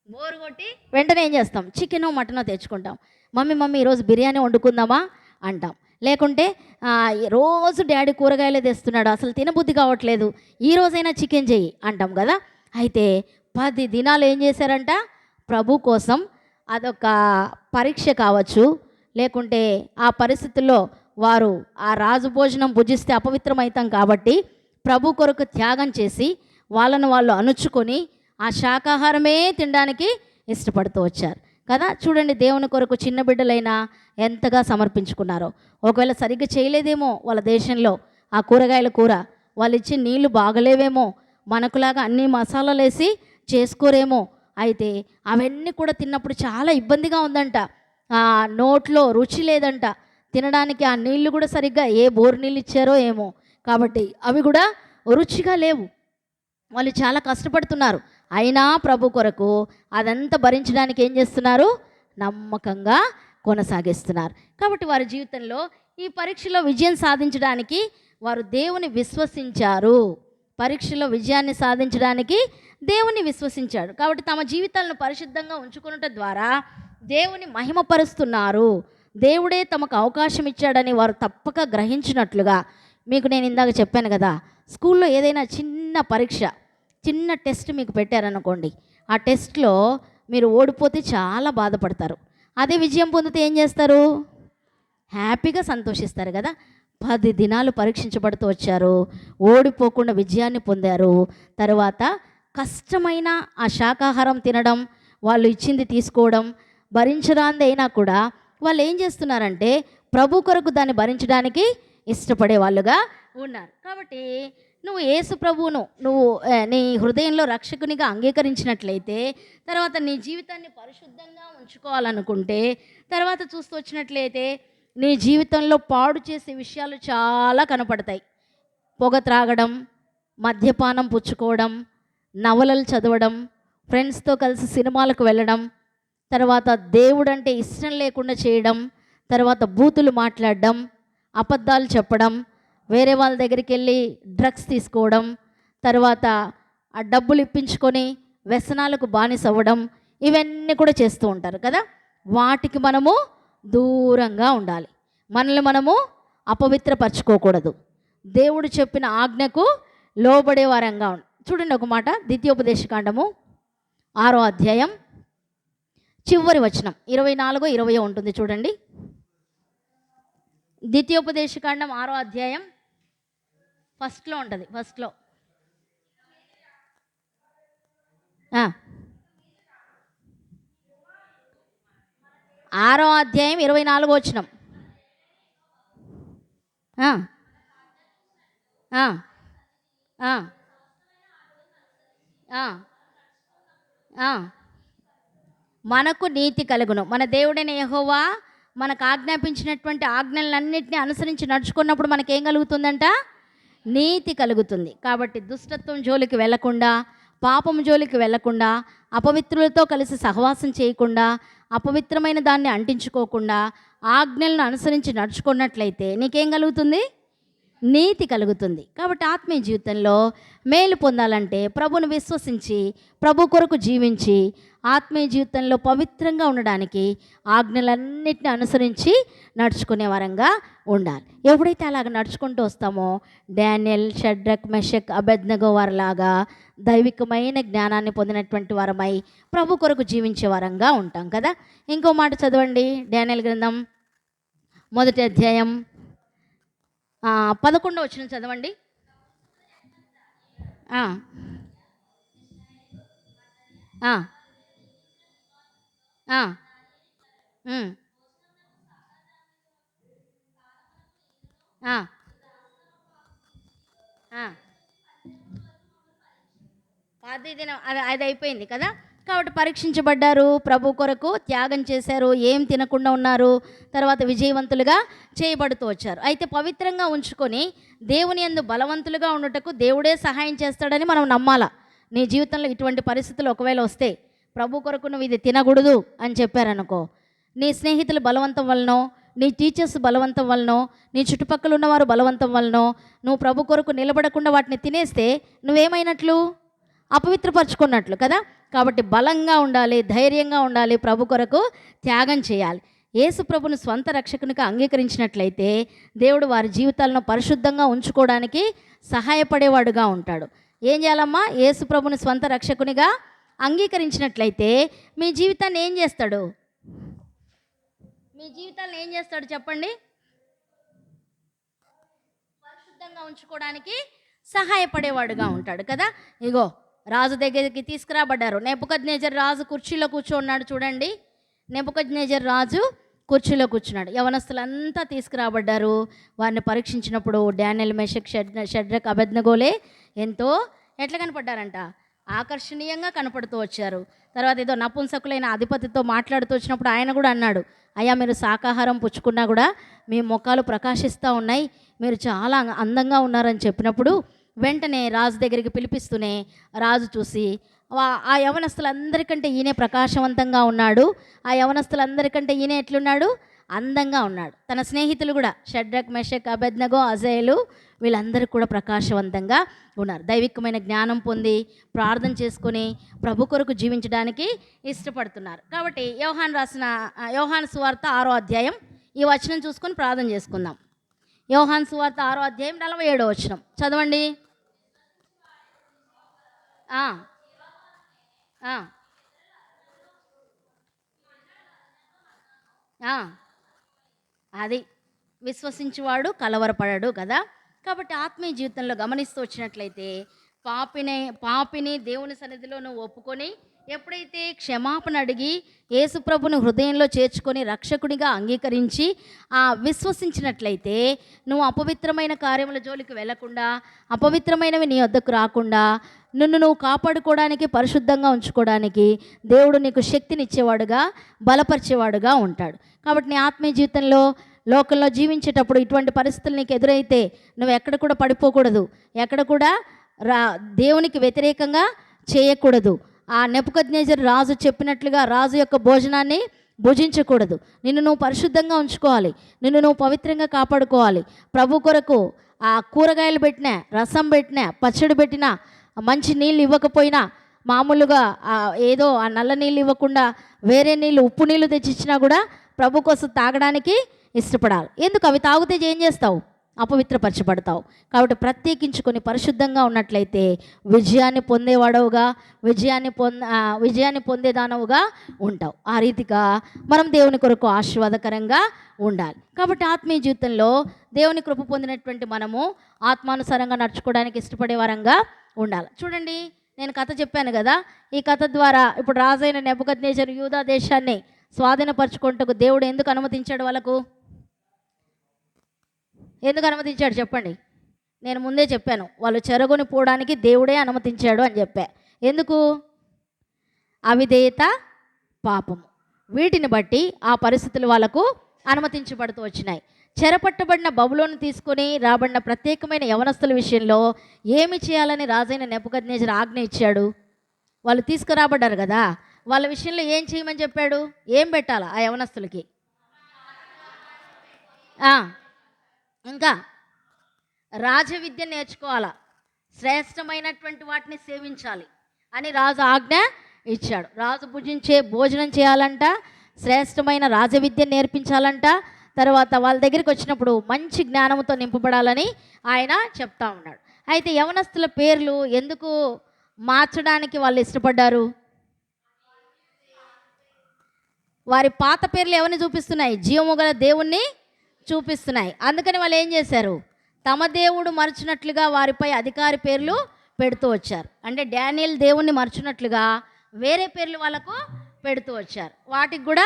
బోరు కొట్టి వెంటనే ఏం చేస్తాం? చికెనో మటనో తెచ్చుకుంటాం. మమ్మీ ఈరోజు బిర్యానీ వండుకుందామా అంటాం. లేకుంటే రోజు డాడీ కూరగాయలే తెస్తున్నాడు, అసలు తినబుద్ధి కావట్లేదు, ఈరోజైనా చికెన్ చెయ్యి అంటాం కదా. అయితే 10 దినాలు ఏం చేశారంట? ప్రభు కోసం అదొక పరీక్ష కావచ్చు, లేకుంటే ఆ పరిస్థితుల్లో వారు ఆ రాజు భోజనం భుజిస్తే అపవిత్రమవుతాం కాబట్టి ప్రభు కొరకు త్యాగం చేసి వాళ్ళను వాళ్ళు అణుచుకొని ఆ శాకాహారమే తినడానికి ఇష్టపడుతూ వచ్చారు కదా. చూడండి, దేవుని కొరకు చిన్న బిడ్డలైనా ఎంతగా సమర్పించుకున్నారో. ఒకవేళ సరిగ్గా చేయలేదేమో వాళ్ళ దేశంలో ఆ కూరగాయల కూర, వాళ్ళు ఇచ్చే నీళ్లు బాగలేవేమో, మనకులాగా అన్ని మసాలాలు వేసి చేసుకోరేమో. అయితే అవన్నీ కూడా తిన్నప్పుడు చాలా ఇబ్బందిగా ఉందంట. నోట్లో రుచి లేదంట, తినడానికి ఆ నీళ్లు కూడా సరిగ్గా ఏ బోరు నీళ్ళు ఇచ్చారో ఏమో, కాబట్టి అవి కూడా రుచిగా లేవు. వాళ్ళు చాలా కష్టపడుతున్నారు. అయినా ప్రభు కొరకు అదంతా భరించడానికి ఏం చేస్తున్నారు? నమ్మకంగా కొనసాగిస్తున్నారు. కాబట్టి వారి జీవితంలో ఈ పరీక్షలో విజయం సాధించడానికి వారు దేవుని విశ్వసించారు. పరీక్షలో విజయాన్ని సాధించడానికి దేవుని విశ్వసించాడు. కాబట్టి తమ జీవితాలను పరిశుద్ధంగా ఉంచుకున్నట ద్వారా దేవుని మహిమపరుస్తున్నారు. దేవుడే తమకు అవకాశం ఇచ్చాడని వారు తప్పక గ్రహించినట్లుగా, మీకు నేను ఇందాక చెప్పాను కదా, స్కూల్లో ఏదైనా చిన్న పరీక్ష, చిన్న టెస్ట్ మీకు పెట్టారనుకోండి, ఆ టెస్ట్లో మీరు ఓడిపోతే చాలా బాధపడతారు. అదే విజయం పొందితే ఏం చేస్తారు? హ్యాపీగా సంతోషిస్తారు కదా. 10 దినాలు పరీక్షించబడుతూ వచ్చారు, ఓడిపోకుండా విజయాన్ని పొందారు. తర్వాత కష్టమైన ఆ శాకాహారం తినడం, వాళ్ళు ఇచ్చింది తీసుకోవడం, భరించరాంది అయినా కూడా వాళ్ళు ఏం చేస్తున్నారంటే ప్రభు కొరకు దాన్ని భరించడానికి ఇష్టపడే వాళ్ళుగా ఉన్నారు. కాబట్టి నువ్వు యేసు ప్రభువును నీ హృదయంలో రక్షకునిగా అంగీకరించినట్లయితే, తర్వాత నీ జీవితాన్ని పరిశుద్ధంగా ఉంచుకోవాలనుకుంటే, తర్వాత చూస్తూ వచ్చినట్లయితే నీ జీవితంలో పాడు చేసే విషయాలు చాలా కనపడతాయి. పొగ త్రాగడం, మద్యపానం పుచ్చుకోవడం, నవలలు చదవడం, ఫ్రెండ్స్తో కలిసి సినిమాలకు వెళ్ళడం, తర్వాత దేవుడంటే ఇష్టం లేకుండా చేయడం, తర్వాత బూతులు మాట్లాడడం, అబద్ధాలు చెప్పడం, వేరే వాళ్ళ దగ్గరికి వెళ్ళి డ్రగ్స్ తీసుకోవడం, తర్వాత ఆ డబ్బులు ఇప్పించుకొని వ్యసనాలకు బానిస అవ్వడం, ఇవన్నీ కూడా చేస్తూ ఉంటారు కదా. వాటికి మనము దూరంగా ఉండాలి. మనల్ని మనము అపవిత్రపరచుకోకూడదు. దేవుడు చెప్పిన ఆజ్ఞకు లోబడే వారంగా చూడండి ఒక మాట, ద్వితీయోపదేశకాండము 6వ అధ్యాయం చివరి వచనం 24, 20 ఉంటుంది చూడండి. ద్వితీయోపదేశకాండం 6వ అధ్యాయం ఫస్ట్లో ఉంటుంది. ఫస్ట్లో 6వ అధ్యాయం 24వ వచనం. మనకు నీతి కలుగును. మన దేవుడైన యెహోవా మనకు ఆజ్ఞాపించినటువంటి ఆజ్ఞలన్నింటినీ అనుసరించి నడుచుకున్నప్పుడు మనకేం కలుగుతుందంట? నీతి కలుగుతుంది. కాబట్టి దుష్టత్వం జోలికి వెళ్లకుండా, పాపం జోలికి వెళ్లకుండా, అపవిత్రులతో కలిసి సహవాసం చేయకుండా, అపవిత్రమైన దాన్ని అంటించుకోకుండా, ఆజ్ఞలను అనుసరించి నడుచుకున్నట్లయితే నీకేం కలుగుతుంది? నీతి కలుగుతుంది. కాబట్టి ఆత్మీయ జీవితంలో మేలు పొందాలంటే ప్రభువును విశ్వసించి, ప్రభు కొరకు జీవించి, ఆత్మీయ జీవితంలో పవిత్రంగా ఉండడానికి ఆజ్ఞలన్నింటినీ అనుసరించి నడుచుకునే వరంగా ఉండాలి. ఎప్పుడైతే అలాగ నడుచుకుంటూ వస్తామో డానియల్, షడ్రక్, మెషక్, అబేద్నెగో వారిలాగా దైవికమైన జ్ఞానాన్ని పొందినటువంటి వారమై ప్రభు కొరకు జీవించే వరంగా ఉంటాం కదా. ఇంకో మాట చదవండి, డానియల్ గ్రంథం 1వ అధ్యాయం 11వ వచనం చదవండి. అది అయిపోయింది కదా. కాబట్టి పరీక్షించబడ్డారు, ప్రభు కొరకు త్యాగం చేశారు, ఏం తినకుండా ఉన్నారు, తర్వాత విజయవంతులుగా చేయబడుతూ వచ్చారు. అయితే పవిత్రంగా ఉంచుకొని దేవుని యందు బలవంతులుగా ఉండుటకు దేవుడే సహాయం చేస్తాడని మనం నమ్మాలా. నీ జీవితంలో ఇటువంటి పరిస్థితులు ఒకవేళ వస్తే, ప్రభు కొరకు నువ్వు ఇది తినకూడదు అని చెప్పారనుకో, నీ స్నేహితులు బలవంతం వలనో, నీ టీచర్స్ బలవంతం వలనో, నీ చుట్టుపక్కల ఉన్నవారు బలవంతం వలనో నువ్వు ప్రభు కొరకు నిలబడకుండా వాటిని తినేస్తే నువ్వేమైనట్లు? అపవిత్రపరచుకున్నట్లు కదా. కాబట్టి బలంగా ఉండాలి, ధైర్యంగా ఉండాలి, ప్రభు కొరకు త్యాగం చేయాలి. యేసు ప్రభుని స్వంత రక్షకునిగా అంగీకరించినట్లయితే దేవుడు వారి జీవితాలను పరిశుద్ధంగా ఉంచుకోవడానికి సహాయపడేవాడుగా ఉంటాడు. ఏం చేయాలమ్మా? యేసు ప్రభుని స్వంత రక్షకునిగా అంగీకరించినట్లయితే మీ జీవితాన్ని ఏం చేస్తాడు? మీ జీవితాన్ని ఏం చేస్తాడు చెప్పండి? పరిశుద్ధంగా ఉంచుకోవడానికి సహాయపడేవాడుగా ఉంటాడు కదా. ఇగో రాజు దగ్గరికి తీసుకురాబడ్డారు. నెబుకద్నెజర్ రాజు కుర్చీలో కూర్చున్నాడు చూడండి. నెబుకద్నెజర్ రాజు కుర్చీలో కూర్చున్నాడు. యవనస్తులంతా తీసుకురాబడ్డారు. వారిని పరీక్షించినప్పుడు డానియల్, మెషక్, షడ్రక్, అబేద్నెగోలే ఎంతో ఎట్లా కనపడ్డారంట? ఆకర్షణీయంగా కనపడుతూ వచ్చారు. తర్వాత ఏదో నపుంసకులైన అధిపతితో మాట్లాడుతూ వచ్చినప్పుడు ఆయన కూడా అన్నాడు, అయ్యా మీరు శాకాహారం పుచ్చుకున్నా కూడా మీ ముఖాలు ప్రకాశిస్తూ ఉన్నాయి, మీరు చాలా అందంగా ఉన్నారని చెప్పినప్పుడు వెంటనే రాజు దగ్గరికి పిలిపిస్తూనే రాజు చూసి ఆ యవనస్తులందరికంటే ఈయనే ప్రకాశవంతంగా ఉన్నాడు, ఆ యవనస్తులందరికంటే ఈయన ఎట్లున్నాడు, అందంగా ఉన్నాడు. తన స్నేహితులు కూడా షడ్రక్ మెషక్ అబేద్నెగో అజేలు వీళ్ళందరూ కూడా ప్రకాశవంతంగా ఉన్నారు. దైవికమైన జ్ఞానం పొంది ప్రార్థన చేసుకొని ప్రభు కొరకు జీవించడానికి ఇష్టపడుతున్నారు. కాబట్టి యోహాను సువార్త 6వ అధ్యాయం ఈ వచనం చూసుకొని ప్రార్థన చేసుకుందాం. యోహాను సువార్త 6వ అధ్యాయం 47వ వచనం చదవండి. అది విశ్వసించువాడు కలవరపడడు కదా. కాబట్టి ఆత్మీయ జీవితంలో గమనిస్తూ వచ్చినట్లయితే పాపిని దేవుని సన్నిధిలో నువ్వు ఒప్పుకొని ఎప్పుడైతే క్షమాపణ అడిగి యేసుప్రభుని హృదయంలో చేర్చుకొని రక్షకుడిగా అంగీకరించి విశ్వసించినట్లయితే నువ్వు అపవిత్రమైన కార్యముల జోలికి వెళ్లకుండా, అపవిత్రమైనవి నీ వద్దకు రాకుండా, నువ్వు కాపాడుకోవడానికి, పరిశుద్ధంగా ఉంచుకోవడానికి దేవుడు నీకు శక్తినిచ్చేవాడుగా, బలపరిచేవాడుగా ఉంటాడు. కాబట్టి నీ ఆత్మీయ జీవితంలో లోకంలో జీవించేటప్పుడు ఇటువంటి పరిస్థితులు నీకు ఎదురైతే నువ్వు ఎక్కడ కూడా పడిపోకూడదు, ఎక్కడ కూడా దేవునికి వ్యతిరేకంగా చేయకూడదు. ఆ నెబుకద్నెజరు రాజు చెప్పినట్లుగా రాజు యొక్క భోజనాన్ని భుజించకూడదు. నిన్ను నువ్వు పరిశుద్ధంగా ఉంచుకోవాలి, నిన్ను నువ్వు పవిత్రంగా కాపాడుకోవాలి. ప్రభు కొరకు ఆ కూరగాయలు పెట్టినా, రసం పెట్టినా, పచ్చడి పెట్టినా, మంచి నీళ్ళు ఇవ్వకపోయినా, మామూలుగా ఏదో ఆ నల్ల నీళ్ళు ఇవ్వకుండా వేరే నీళ్ళు, ఉప్పు నీళ్ళు తెచ్చిచ్చినా కూడా ప్రభు కోసం తాగడానికి ఇష్టపడాలి. ఎందుకు? అవి తాగితే ఏం చేస్తావు? అపవిత్రపరచబడతావు. కాబట్టి ప్రత్యేకించుకొని పరిశుద్ధంగా ఉన్నట్లయితే విజయాన్ని పొందేవాడవుగా, విజయాన్ని పొందేదానవుగా ఉంటావు. ఆ రీతిగా మనం దేవుని కొరకు ఆశీర్వాదకరంగా ఉండాలి. కాబట్టి ఆత్మీయ జీవితంలో దేవుని కృప పొందినటువంటి మనము ఆత్మానుసారంగా నడుచుకోవడానికి ఇష్టపడే వారంగా ఉండాలి. చూడండి, నేను కథ చెప్పాను కదా, ఈ కథ ద్వారా ఇప్పుడు రాజైన నెబుకద్నెజరు యూదా దేశాన్ని స్వాధీనపరచుకుంటూ దేవుడు ఎందుకు అనుమతించాడు? వాళ్ళకు ఎందుకు అనుమతించాడు చెప్పండి? నేను ముందే చెప్పాను, వాళ్ళు చెరగొని పోవడానికి దేవుడే అనుమతించాడు అని చెప్పా. ఎందుకు? అవిధేయత, పాపము, వీటిని బట్టి ఆ పరిస్థితులు వాళ్ళకు అనుమతించబడుతూ వచ్చినాయి. చెరపట్టబడిన బబులోను తీసుకొని రాబడిన ప్రత్యేకమైన యవనస్తుల విషయంలో ఏమి చేయాలని రాజైన నెబుకద్నెజరు ఆజ్ఞ ఇచ్చాడు? వాళ్ళు తీసుకురాబడ్డారు కదా, వాళ్ళ విషయంలో ఏం చేయమని చెప్పాడు? ఏం పెట్టాలా ఆ యవనస్తులకి? ఇంకా రాజవిద్య నేర్చుకోవాలా, శ్రేష్టమైనటువంటి వాటిని సేవించాలి అని రాజు ఆజ్ఞ ఇచ్చాడు. రాజు భోజనం చేయాలంట, శ్రేష్టమైన రాజవిద్య నేర్పించాలంట. తర్వాత వాళ్ళ దగ్గరికి వచ్చినప్పుడు మంచి జ్ఞానంతో నింపబడాలని ఆయన చెప్తా ఉన్నాడు. అయితే యవనస్తుల పేర్లు ఎందుకు మార్చడానికి వాళ్ళు ఇష్టపడ్డారు? వారి పాత పేర్లు ఎవరిని చూపిస్తున్నాయి? జీవము గల దేవుణ్ణి చూపిస్తున్నాయి. అందుకని వాళ్ళు ఏం చేశారు? తమ దేవుడు మరచినట్లుగా వారిపై అధికారి పేర్లు పెడుతూ వచ్చారు. అంటే డానియేల్ దేవుణ్ణి మరచినట్లుగా వేరే పేర్లు వాళ్ళకు పెడుతూ వచ్చారు. వాటికి కూడా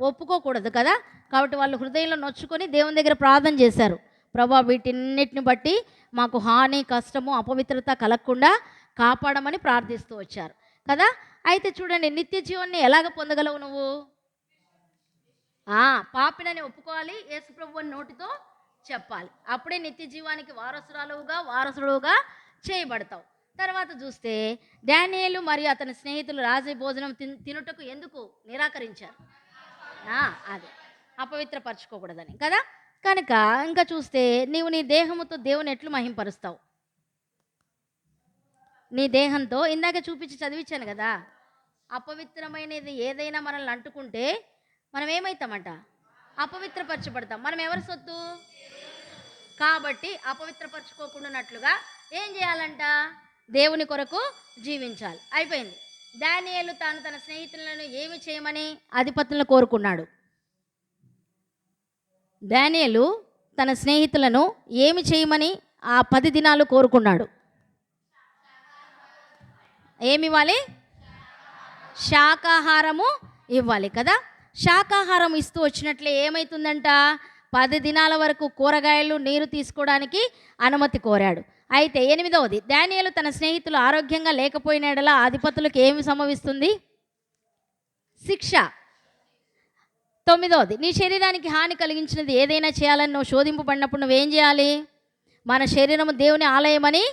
ఒప్పుకోకూడదు కదా. కాబట్టి వాళ్ళు హృదయంలో నొచ్చుకొని దేవుని దగ్గర ప్రార్థన చేశారు. ప్రభా, వీటిన్నిటిని బట్టి మాకు హాని, కష్టము, అపవిత్రత కలగకుండా కాపాడమని ప్రార్థిస్తూ వచ్చారు కదా. అయితే చూడండి, నిత్య జీవాన్ని ఎలాగ పొందగలవు నువ్వు? పాపినని ఒప్పుకోవాలి, యేసుప్రభు అని నోటితో చెప్పాలి. అప్పుడే నిత్య జీవానికి వారసుడుగా చేయబడతావు. తర్వాత చూస్తే డానియేలు మరియు అతని స్నేహితులు రాజ భోజనం తినుటకు ఎందుకు నిరాకరించారు? అది అపవిత్రపరచుకోకూడదని కదా. కనుక ఇంకా చూస్తే నీవు నీ దేహముతో దేవుని ఎట్లు మహింపరుస్తావు? నీ దేహంతో ఇందాక చదివించాను కదా, అపవిత్రమైనది ఏదైనా మనల్ని అంటుకుంటే మనం ఏమవుతామంట? అపవిత్రపరచబడతాం. మనం ఎవరి సొత్తు? కాబట్టి అపవిత్రపరచుకోకుండానట్లుగా ఏం చేయాలంట? దేవుని కొరకు జీవించాలి. అయిపోయింది. దానియేలు తన స్నేహితులను ఏమి చేయమని అధిపతులను కోరుకున్నాడు? దానియేలు తన స్నేహితులను ఏమి చేయమని ఆ 10 దినాలు కోరుకున్నాడు? ఏమి ఇవ్వాలి? శాకాహారము ఇవ్వాలి కదా. శాకాహారం ఇస్తూ వచ్చినట్లే ఏమవుతుందంట? 10 దినాల వరకు కూరగాయలు, నీరు తీసుకోవడానికి అనుమతి కోరాడు. అయితే 8వది, దానియేలు తన స్నేహితులు ఆరోగ్యంగా లేకపోయిన యెడల అధిపతులకు ఏమి సంభవిస్తుంది? శిక్ష. 9వది, నీ శరీరానికి హాని కలిగించినది ఏదైనా చేయాలని నువ్వు శోధింపబడినప్పుడు నువ్వేం చేయాలి? మన శరీరము దేవుని ఆలయమని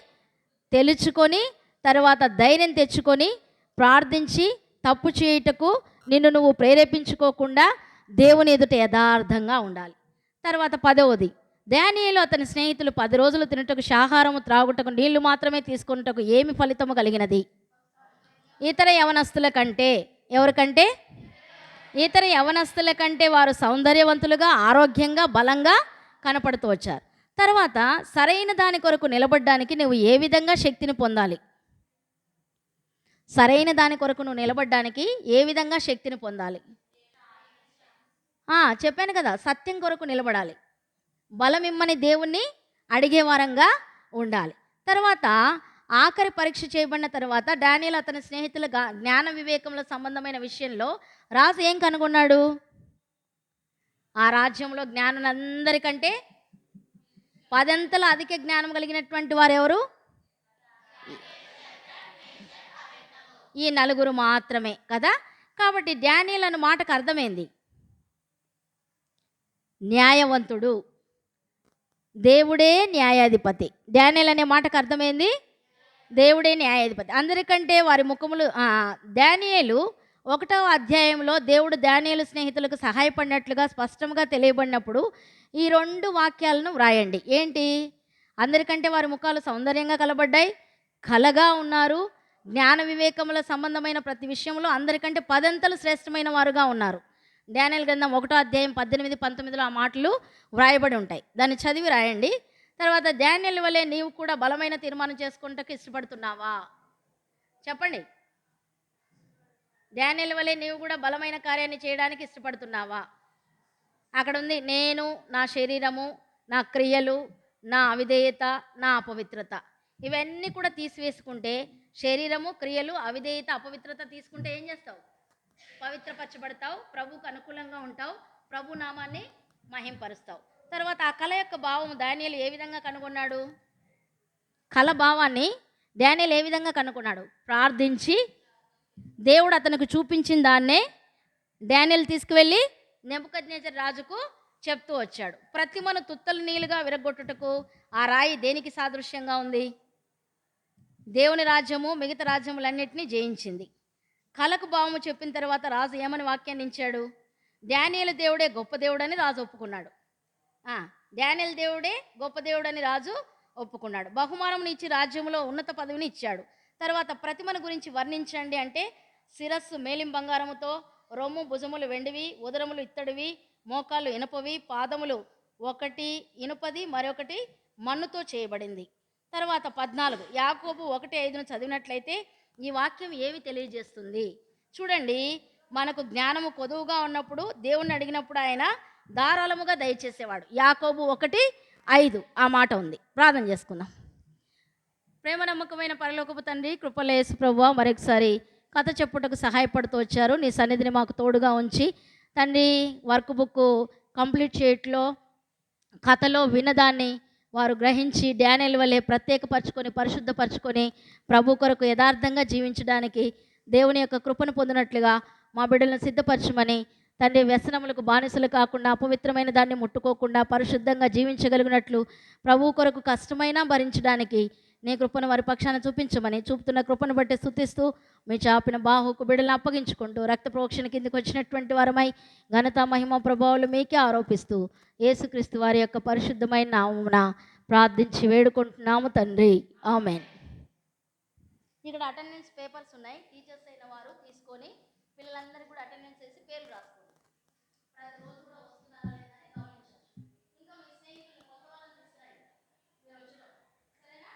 తెలుసుకొని తర్వాత ధైర్యం తెచ్చుకొని ప్రార్థించి తప్పు చేయుటకు నిన్ను నువ్వు ప్రేరేపించుకోకుండా దేవుని ఎదుట యథార్థంగా ఉండాలి. తర్వాత 10వది, దానియేలు అతని స్నేహితులు 10 రోజులు తినుటకు శాహారము త్రాగుటకు నీళ్లు మాత్రమే తీసుకున్నటకు ఏమి ఫలితము కలిగినది? ఇతర యవనస్తుల కంటే, ఎవరికంటే? ఇతర యవనస్తుల కంటే వారు సౌందర్యవంతులుగా, ఆరోగ్యంగా, బలంగా కనపడుతూ వచ్చారు. తర్వాత సరైన దాని కొరకు నిలబడడానికి నువ్వు ఏ విధంగా శక్తిని పొందాలి? సరైన దాని కొరకు నువ్వు నిలబడడానికి ఏ విధంగా శక్తిని పొందాలి? చెప్పాను కదా, సత్యం కొరకు నిలబడాలి. బలమిమ్మని దేవుణ్ణి అడిగే వారంగా ఉండాలి. తర్వాత ఆఖరి పరీక్ష చేయబడిన తర్వాత డానియేలు అతని స్నేహితుల జ్ఞాన వివేకముల సంబంధమైన విషయంలో రాజు ఏం కనుగొన్నాడు? ఆ రాజ్యంలో జ్ఞానులందరికంటే 10 అధిక జ్ఞానం కలిగినటువంటి వారు ఎవరు? ఈ నలుగురు మాత్రమే కదా. కాబట్టి డానియేలు అన్న మాటకు అర్థమైంది, న్యాయవంతుడు, దేవుడే న్యాయాధిపతి. డానియేలు అనే మాటకు అర్థమైంది, దేవుడే న్యాయాధిపతి. అందరికంటే వారి ముఖములు డానియేలు 1వ అధ్యాయంలో దేవుడు డానియేలు స్నేహితులకు సహాయపడినట్లుగా స్పష్టంగా తెలియబడినప్పుడు ఈ 2 వాక్యాలను వ్రాయండి. ఏంటి? అందరికంటే వారి ముఖాలు సౌందర్యంగా కలబడ్డాయి, కలగా ఉన్నారు, జ్ఞాన వివేకముల సంబంధమైన ప్రతి విషయంలో అందరికంటే 10 శ్రేష్టమైన వారుగా ఉన్నారు. డానియేలు గ్రంథం 1వ అధ్యాయం 18, 19లో ఆ మాటలు వ్రాయబడి ఉంటాయి. దాన్ని చదివి రాయండి. తర్వాత డానియేలు వలె నీవు కూడా బలమైన తీర్మానం చేసుకుంటకు ఇష్టపడుతున్నావా? చెప్పండి. డానియేలు వలె నీవు కూడా బలమైన కార్యాన్ని చేయడానికి ఇష్టపడుతున్నావా? అక్కడ ఉంది, నేను, నా శరీరము, నా క్రియలు, నా అవిధేయత, నా అపవిత్రత, ఇవన్నీ కూడా తీసివేసుకుంటే, శరీరము, క్రియలు, అవిధేయత, అపవిత్రత తీసుకుంటే ఏం చేస్తావు? పవిత్రపరచబడతావు, ప్రభువుకు అనుకూలంగా ఉంటావు, ప్రభు నామాన్ని మహింపరుస్తావు. తర్వాత ఆ కళ యొక్క భావం డానియేలు ఏ విధంగా కనుగొన్నాడు? కళ భావాన్ని డానియేలు ఏ విధంగా కనుగొన్నాడు? ప్రార్థించి దేవుడు అతనికి చూపించిన దాన్నే డానియేలు తీసుకువెళ్ళి నెబుకద్నెజరు రాజుకు చెప్తూ వచ్చాడు. ప్రతిమను తుత్తలు నీలుగా విరగొట్టుటకు ఆ రాయి దేనికి సాదృశ్యంగా ఉంది? దేవుని రాజ్యము మిగతా రాజ్యములన్నింటినీ జయించింది. కళకు భావము చెప్పిన తర్వాత రాజు ఏమని వాక్యాన్ని ఇచ్చాడు? డానియేలు దేవుడే గొప్ప దేవుడని రాజు ఒప్పుకున్నాడు. డానియేలు దేవుడే గొప్ప దేవుడని రాజు ఒప్పుకున్నాడు. బహుమానం ఇచ్చి రాజ్యంలో ఉన్నత పదవిని ఇచ్చాడు. తర్వాత ప్రతిమను గురించి వర్ణించండి అంటే, శిరస్సు మేలిం బంగారముతో, రొమ్ము భుజములు వెండివి, ఉదరములు ఇత్తడివి, మోకాళ్ళు ఇనుపవి, పాదములు ఒకటి ఇనుపది మరొకటి మన్నుతో చేయబడింది. తర్వాత 14 యాకోబు 1:5 చదివినట్లయితే ఈ వాక్యం ఏమి తెలియజేస్తుంది? చూడండి, మనకు జ్ఞానము కొదువుగా ఉన్నప్పుడు దేవుణ్ణి అడిగినప్పుడు ఆయన ధారాళముగా దయచేసేవాడు. యాకోబు 1:5 ఆ మాట ఉంది. ప్రార్థన చేసుకుందాం. ప్రేమ నమ్మకమైన పరలోకపు తండ్రి, కృపలో యేసు ప్రభువా, మరొకసారి కథ చెప్పుటకు సహాయపడుతూ వచ్చారు. నీ సన్నిధిని మాకు తోడుగా ఉంచి తండ్రి, వర్క్ బుక్ కంప్లీట్ చేయట్లో కథలో విన్నదాన్ని వారు గ్రహించి డానియేలు వలె ప్రత్యేకపరచుకొని పరిశుద్ధపరచుకొని ప్రభు కొరకు యథార్థంగా జీవించడానికి దేవుని యొక్క కృపను పొందినట్లుగా మా బిడ్డలను సిద్ధపరచమని తండ్రి, వ్యసనములకు బానిసలు కాకుండా అపవిత్రమైన దాన్ని ముట్టుకోకుండా పరిశుద్ధంగా జీవించగలిగినట్లు ప్రభు కొరకు కష్టమైనా భరించడానికి నీ కృపను వారి పక్షాన చూపించమని, చూపుతున్న కృపను బట్టి స్తుతిస్తూ మీ చాపిన బాహుకు బిడ్డలను అప్పగించుకుంటూ రక్త ప్రోక్షణ కిందకి వచ్చినటువంటి వారమై ఘనత మహిమ ప్రభావాలు మీకే ఆరోపిస్తూ యేసుక్రీస్తు వారి యొక్క పరిశుద్ధమైన నామమున ప్రార్థించి వేడుకుంటున్నాము తండ్రి, ఆమేన్. ఇక్కడ అటెండెన్స్ పేపర్స్ ఉన్నాయి. టీచర్స్ అయిన వారు తీసుకొని పిల్లలందరికీ కూడా అటెండెన్స్ వేసి పేర్లు రాసుకోండి. ప్రతిరోజు కూడా వస్తున్నారా లేదా అని గమనించండి. ఇంకా మీ స్నేహితులు కొత్త వాళ్ళని తీసుకురండి. మీరు వచ్చిన సరేనా?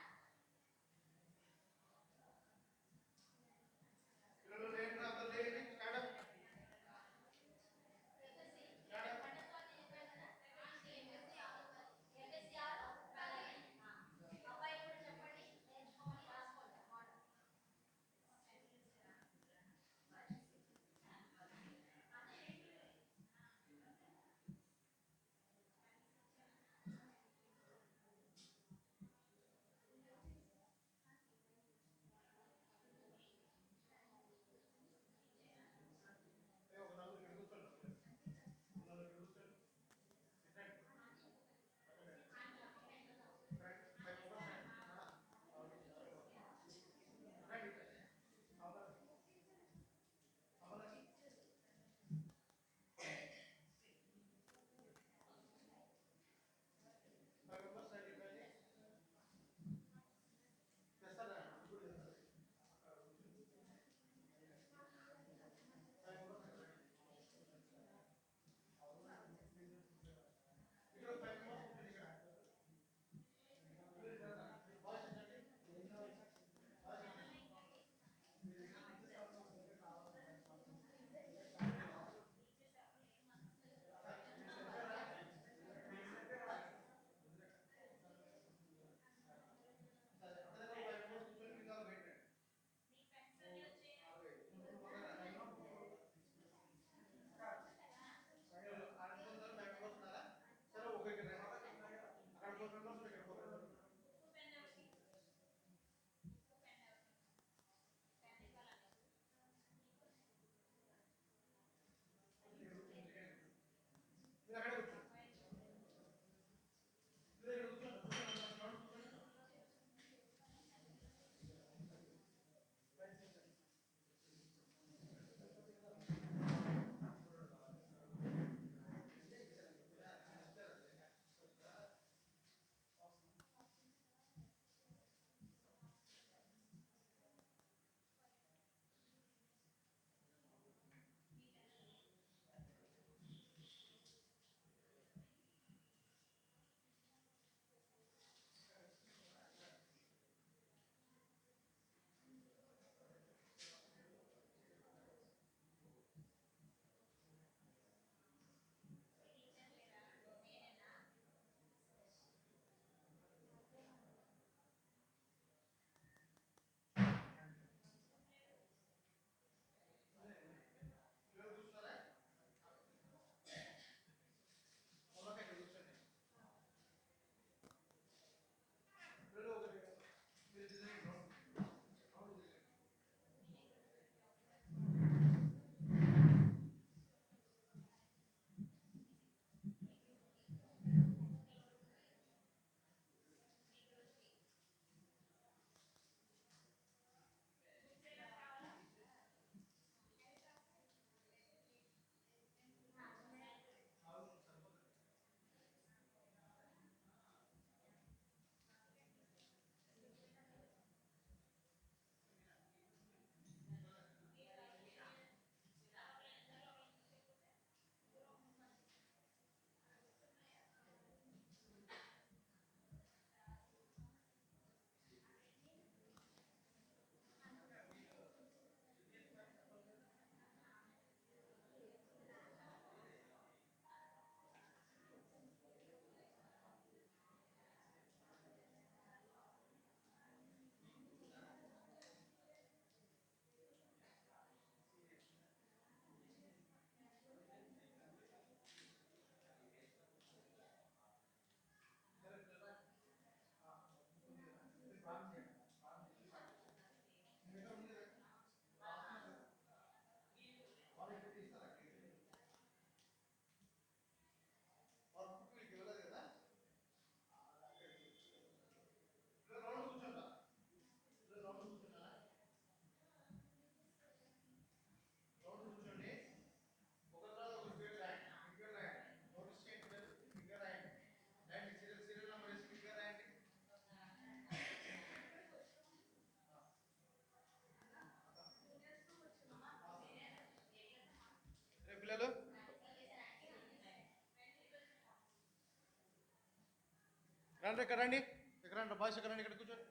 రండి ఇక్కడ రండి ఇక్కడ రండి బాయ్స్ ఇక్కడ రండి ఇక్కడ కూర్చోండి